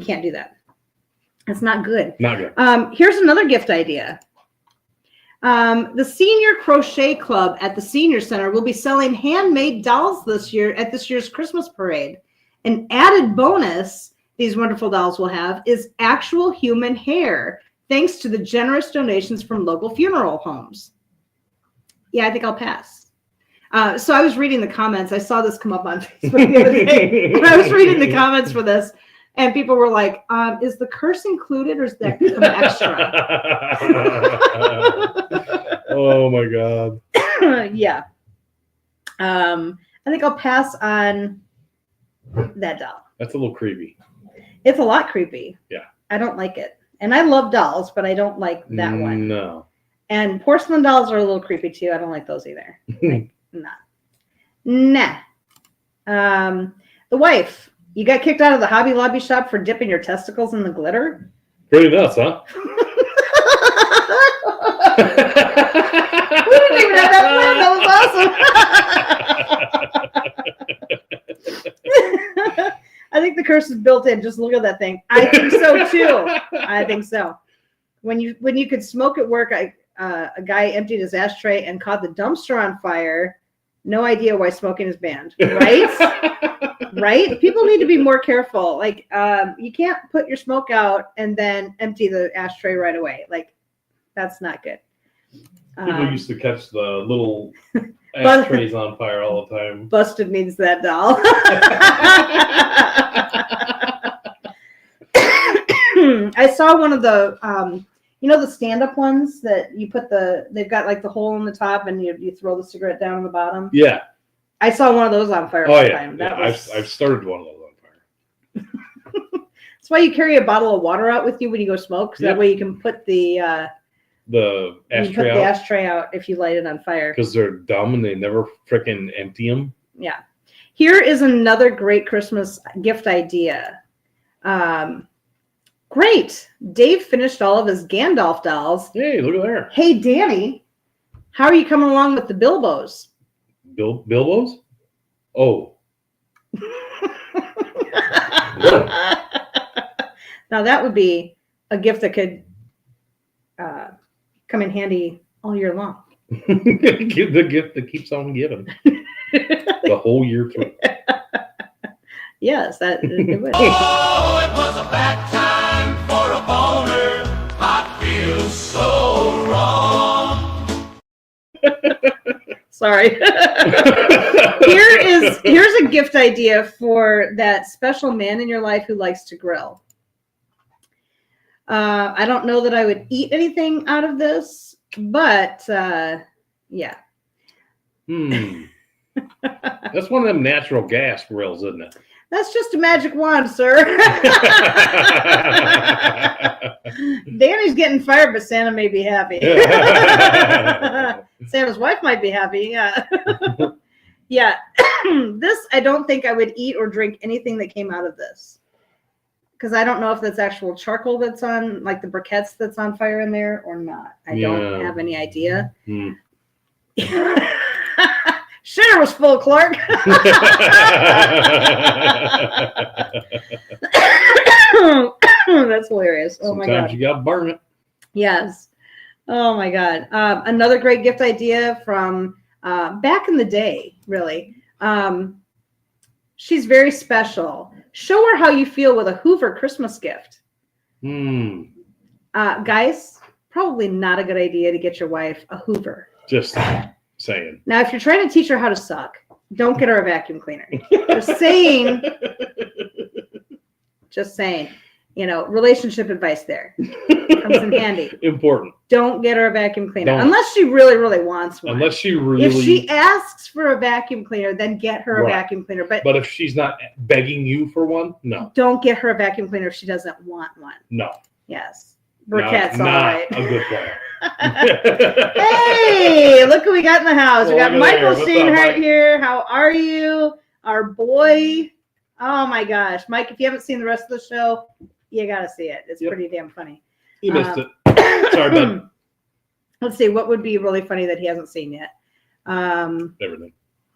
can't do that. It's not good. Not good. Here's another gift idea. The Senior Crochet Club at the Senior Center will be selling handmade dolls this year at this year's Christmas parade. An added bonus these wonderful dolls will have is actual human hair, thanks to the generous donations from local funeral homes. Yeah, I think I'll pass. So I was reading the comments. I saw this come up on Facebook the other day. And I was reading the comments for this, and people were like, is the curse included or is that some extra? Oh, my God. Yeah. I think I'll pass on that doll. That's a little creepy. It's a lot creepy. Yeah. I don't like it. And I love dolls, but I don't like that one. No. And porcelain dolls are a little creepy, too. I don't like those either. Like, nah. The wife. You got kicked out of the Hobby Lobby shop for dipping your testicles in the glitter? Pretty nuts, huh? We didn't even have that plan. That was awesome. I think the curse is built in. Just look at that thing. I think so, too. I think so. When you could smoke at work, a guy emptied his ashtray and caught the dumpster on fire. No idea why smoking is banned, right? Right? People need to be more careful. Like, you can't put your smoke out and then empty the ashtray right away. Like, that's not good. People used to catch the little ashtrays on fire all the time. Busted means that doll. I saw one of the, the stand-up ones that you put they've got like the hole in the top and you throw the cigarette down on the bottom. Yeah. I saw one of those on fire one time. I've started one of those on fire. That's why you carry a bottle of water out with you when you go smoke. So that way you can put the ashtray out if you light it on fire. Because they're dumb and they never frickin' empty them. Yeah. Here is another great Christmas gift idea. Great. Dave finished all of his Gandalf dolls. Hey, look at there. Hey, Danny, how are you coming along with the Bilbos? Bilbos? Oh. Now that would be a gift that could come in handy all year long. Give the gift that keeps on giving the whole year through. Yes, that it would. Oh, it was a bad time for a boner. I feel so wrong. Sorry. Here's a gift idea for that special man in your life who likes to grill. I don't know that I would eat anything out of this, but yeah. That's one of them natural gas grills, isn't it? That's just a magic wand, sir. Danny's getting fired, but Santa may be happy. Santa's wife might be happy. Yeah. Yeah. This, I don't think I would eat or drink anything that came out of this. Because I don't know if that's actual charcoal that's on, like the briquettes that's on fire in there or not. I don't have any idea. Shitter was full, Clark. That's hilarious. Oh my God. Sometimes you gotta burn it. Yes. Oh my God. Another great gift idea from back in the day, really. She's very special. Show her how you feel with a Hoover Christmas gift. Guys, probably not a good idea to get your wife a Hoover. Just saying. Now, if you're trying to teach her how to suck, don't get her a vacuum cleaner. Just saying. Just saying. You know, relationship advice there. Comes in handy. Important. Don't get her a vacuum cleaner. Unless she really, really wants one. Unless she really... If she asks for a vacuum cleaner, then get her a vacuum cleaner. But if she's not begging you for one, no. Don't get her a vacuum cleaner if she doesn't want one. No. Yes. Briquette's all right. A good plan. Hey, look who we got in the house. We got Michael Steinhardt here. How are you? Our boy. Oh my gosh. Mike, if you haven't seen the rest of the show, you got to see it. It's pretty damn funny. You missed it. Sorry, bud. Let's see. What would be really funny that he hasn't seen yet? Everything.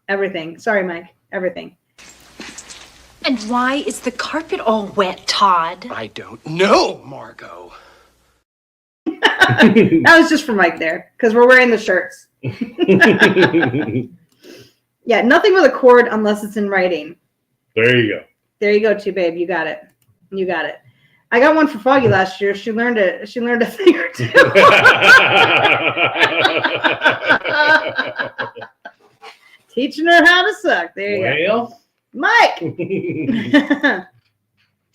Everything. Sorry, Mike. Everything. And why is the carpet all wet, Todd? I don't know, Margot. That was just for Mike there, because we're wearing the shirts. Yeah, nothing with a cord unless it's in writing. There you go. There you go, too, babe. You got it. You got it. I got one for Foggy last year. She learned a thing or two. Teaching her how to suck. There you go. Mike.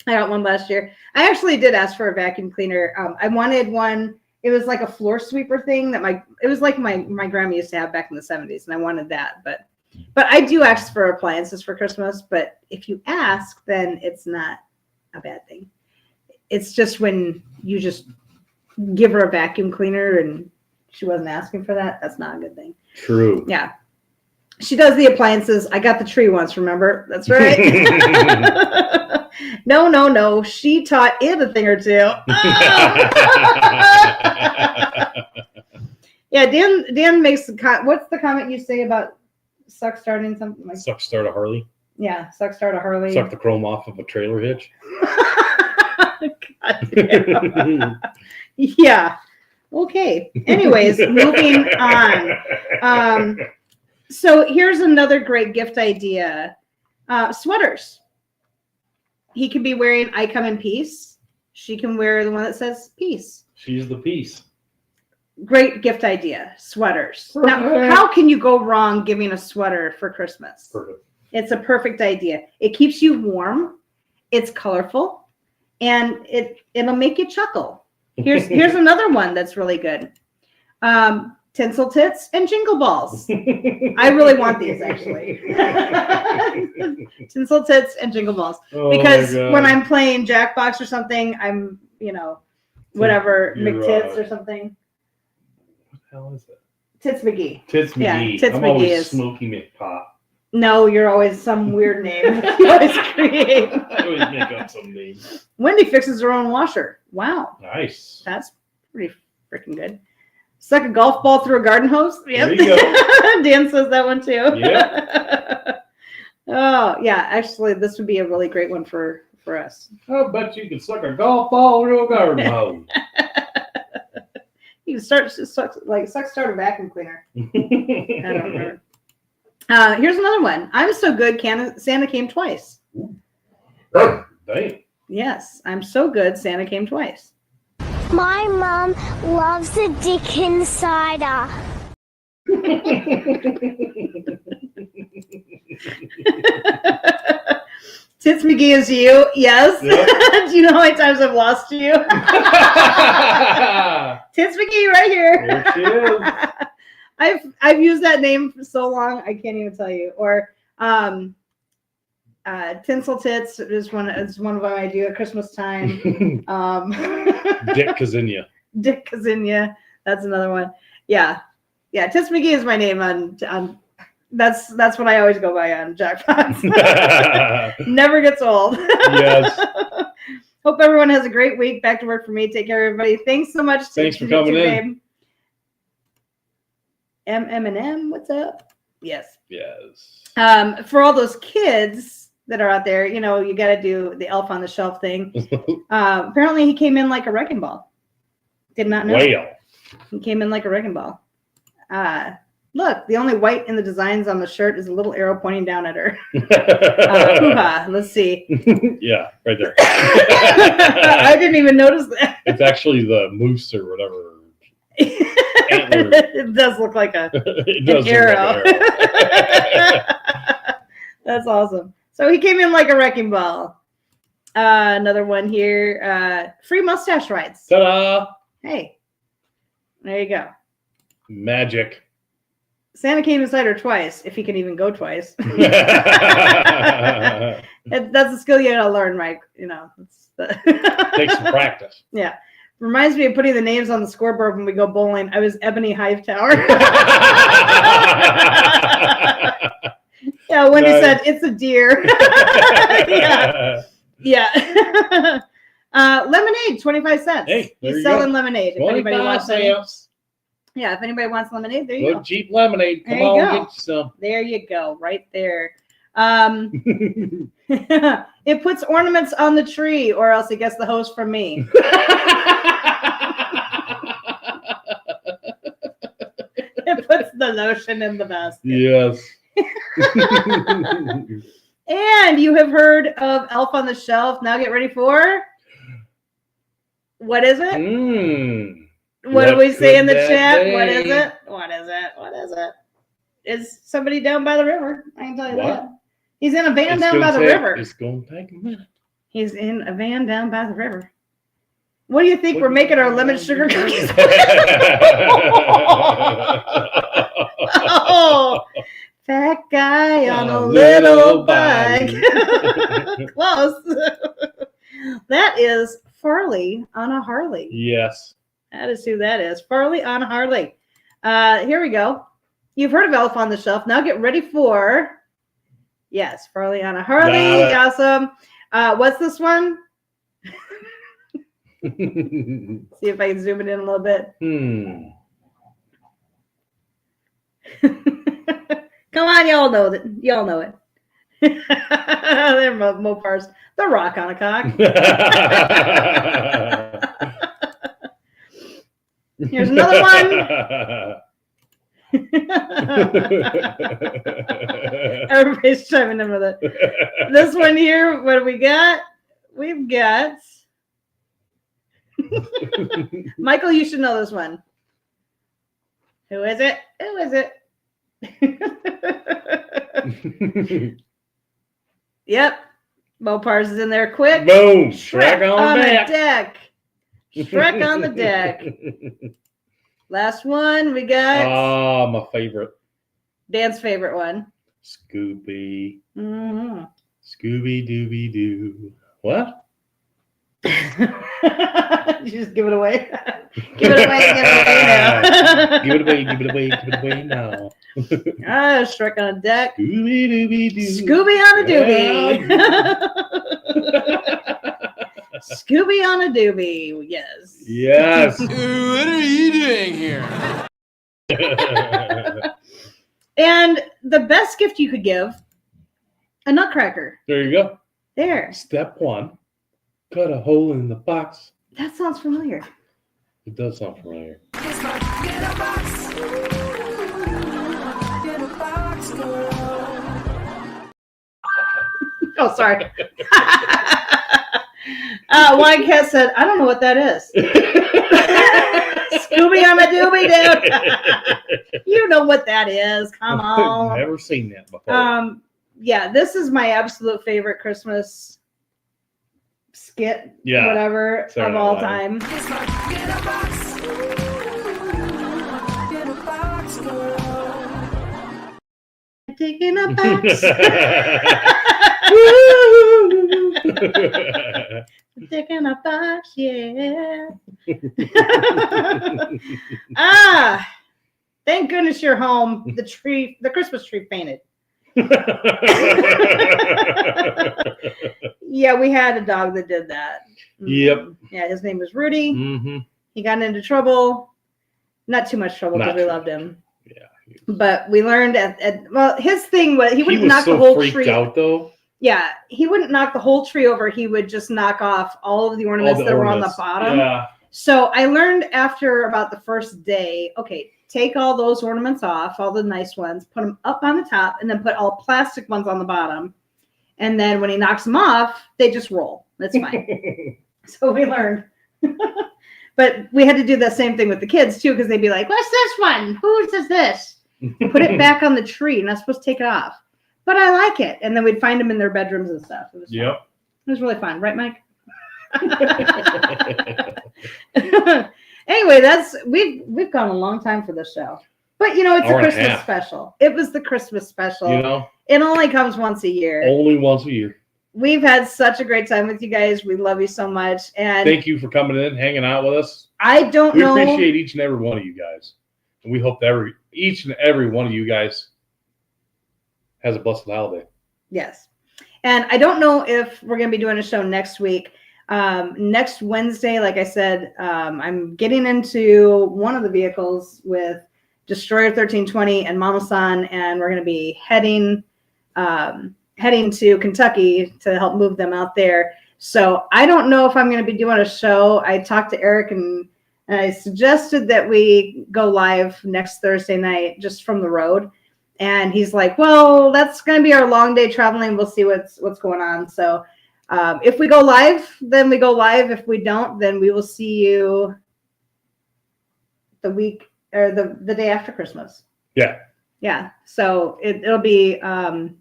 I got one last year. I actually did ask for a vacuum cleaner. I wanted one. It was like a floor sweeper thing that it was like my grandma used to have back in the 70s, and I wanted that. But I do ask for appliances for Christmas. But if you ask, then it's not a bad thing. It's just when you just give her a vacuum cleaner and she wasn't asking for that, that's not a good thing. True. Yeah. She does the appliances. I got the tree once, remember? That's right. No. She taught it a thing or two. Yeah, Dan makes what's the comment you say about suck starting something like suck start a Harley? Yeah, suck start a Harley. Suck the chrome off of a trailer hitch. Yeah. Okay. Anyways, moving on. So here's another great gift idea. Sweaters. He could be wearing I Come in Peace. She can wear the one that says peace. She's the peace. Great gift idea. Sweaters. Now, how can you go wrong giving a sweater for Christmas? Perfect. It's a perfect idea. It keeps you warm. It's colorful. And it'll make you chuckle. Here's another one that's really good. Tinsel tits and jingle balls. I really want these, actually. Tinsel tits and jingle balls. Because when I'm playing Jackbox or something, I'm, whatever, McTits or something. What the hell is it? Tits McGee. Tits McGee. Yeah, Tits I'm McGee always is Smokey McPop. No, you're always some weird name. You always create. I always make up some names. Wendy fixes her own washer. Wow. Nice. That's pretty freaking good. Suck a golf ball through a garden hose. Yep. There you go. Dan says that one too. Yeah. Oh, yeah. Actually, this would be a really great one for us. I bet you can suck a golf ball through a garden hose. You can start start a vacuum cleaner. I don't remember. Here's another one. I'm so good. Santa came twice. Dang. Yes, I'm so good. Santa came twice. My mom loves the Dickens cider. Tits McGee is you. Yes. Yep. Do you know how many times I've lost you? Tits McGee right here. There she is. I've used that name for so long I can't even tell you. Or Tinsel Tits is one of them I do at Christmas time. Dick Kazinia. Dick Kazinia. That's another one. Yeah. Tits McGee is my name on that's what I always go by on Jackpots. Never gets old. Yes. Hope everyone has a great week. Back to work for me. Take care, everybody. Thanks so much. Thanks for coming in. M&M, what's up? Yes. For all those kids that are out there, you got to do the elf on the shelf thing. Apparently, he came in like a wrecking ball. Did not know. Whale. He came in like a wrecking ball. Look, the only white in the designs on the shirt is a little arrow pointing down at her. Let's see. Yeah, right there. I didn't even notice that. It's actually the moose or whatever. It does look like an arrow. That's awesome. So he came in like a wrecking ball. Another one here. Free mustache rides. Ta-da! Hey, there you go. Magic. Santa came inside her twice, if he can even go twice. That's a skill you gotta learn, Mike. Takes some practice. Yeah. Reminds me of putting the names on the scoreboard when we go bowling. I was Ebony Hightower. Yeah, Wendy said, it's a deer. Yeah. Lemonade, 25 cents. Hey, he's selling lemonade. If anybody wants any. Yeah, if anybody wants lemonade, there you go. Cheap lemonade. Come on, get you some. There you go, right there. It puts ornaments on the tree, or else it gets the hose from me. It puts the lotion in the basket. Yes. And you have heard of Elf on the Shelf. Now get ready for... What is it? What do we say in the chat? Be? What is it? What is it? What is it? Is somebody down by the river? I can tell you that. He's in a van down by the river. It's going to take a minute. He's in a van down by the river. What do you think we're making our lemon sugar cookies? Oh, fat guy on a little bike. Close. That is Farley on a Harley. Yes. That is who that is. Farley on a Harley. Here we go. You've heard of Elf on the Shelf. Now get ready for... Yes, Farley on a Harley. Awesome. What's this one? See if I can zoom it in a little bit. Come on, y'all know it. Y'all know it. They're Mopars. The Rock on a Cock. Here's another one. Everybody's chiming in with it. This one here, what do we got? We've got Michael, you should know this one. Who is it? Who is it? Yep. Mopars is in there quick. Boom. Shrek on the deck. Shrek on the deck. Last one we got. My favorite. Dan's favorite one. Scooby. Mm-hmm. Scooby Dooby Doo. What? You just give it away. Give it away. Give it away now. Give it away. Give it away. Give it away now. Shrek on a deck. Scooby Dooby Doo. Scooby on a doobie. Scooby on a doobie. Yes. Yes. What are you doing here? And the best gift you could give, a nutcracker. There you go. There. Step one, cut a hole in the box. That sounds familiar. It does sound familiar. Oh, sorry. One cat said, I don't know what that is. Scooby, I'm a doobie dude. You know what that is. Come on. Never seen that before. Yeah, this is my absolute favorite Christmas skit, whatever, of all time. Taking a box. Taking a box, yeah. Thank goodness you're home. The Christmas tree painted. Yeah, we had a dog that did that. Yep. Yeah, his name was Rudy. Mm-hmm. He got into trouble. Not too much trouble because we loved him. Yeah. But we learned well, his thing was he wouldn't knock the whole tree. He was so freaked out though. Yeah, he wouldn't knock the whole tree over. He would just knock off all of the ornaments that were on the bottom. Yeah. So I learned after about the first day, okay, take all those ornaments off, all the nice ones, put them up on the top, and then put all plastic ones on the bottom. And then when he knocks them off, they just roll. That's fine. So we learned. But we had to do the same thing with the kids too, because they'd be like, what's this one? Whose is this? Put it back on the tree. You're not supposed to take it off. But I like it. And then we'd find them in their bedrooms and stuff. It was fun. It was really fun. Right, Mike? Anyway, we've gone a long time for this show. But, you know, it's a Christmas special. It was the Christmas special. You know? It only comes once a year. Only once a year. We've had such a great time with you guys. We love you so much. And thank you for coming in, hanging out with us. I don't know. We appreciate each and every one of you guys. And we hope that each and every one of you guys has a blessed holiday. Yes. And I don't know if we're going to be doing a show next week. Next Wednesday, like I said, I'm getting into one of the vehicles with Destroyer 1320 and Mama San, and we're going to be heading to Kentucky to help move them out there. So I don't know if I'm going to be doing a show. I talked to Eric and I suggested that we go live next Thursday night just from the road. And he's like, well, that's going to be our long day traveling. We'll see what's going on. So if we go live, then we go live. If we don't, then we will see you the week or the day after Christmas. Yeah. Yeah. So it'll be, the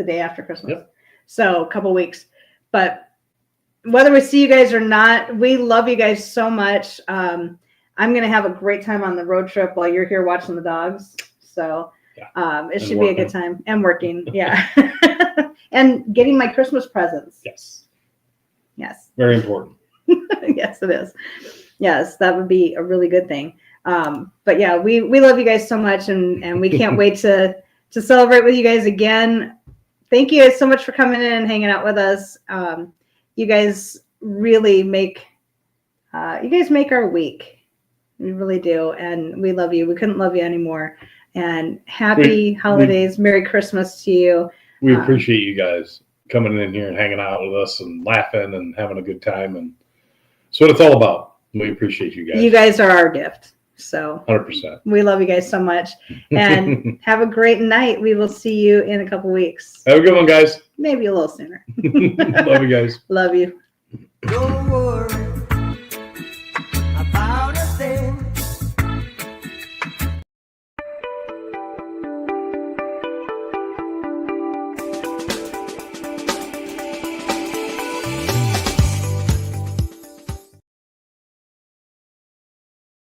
day after Christmas. Yep. So a couple weeks. But whether we see you guys or not, we love you guys so much. I'm going to have a great time on the road trip while you're here watching the dogs. So it should be a good time. And working. Yeah. And getting my Christmas presents. Yes. Yes. Very important. Yes, it is. Yes, that would be a really good thing. But yeah, we love you guys so much, and we can't wait to celebrate with you guys again. Thank you guys so much for coming in and hanging out with us. You guys really make our week. We really do, and we love you. We couldn't love you anymore. And happy holidays, Merry Christmas to you. We appreciate you guys coming in here and hanging out with us and laughing and having a good time, and that's what it's all about. We appreciate you guys. You guys are our gift. So 100%. We love you guys so much, and have a great night. We will see you in a couple weeks. Have a good one, guys. Maybe a little sooner. Love you guys. Love you. Don't worry.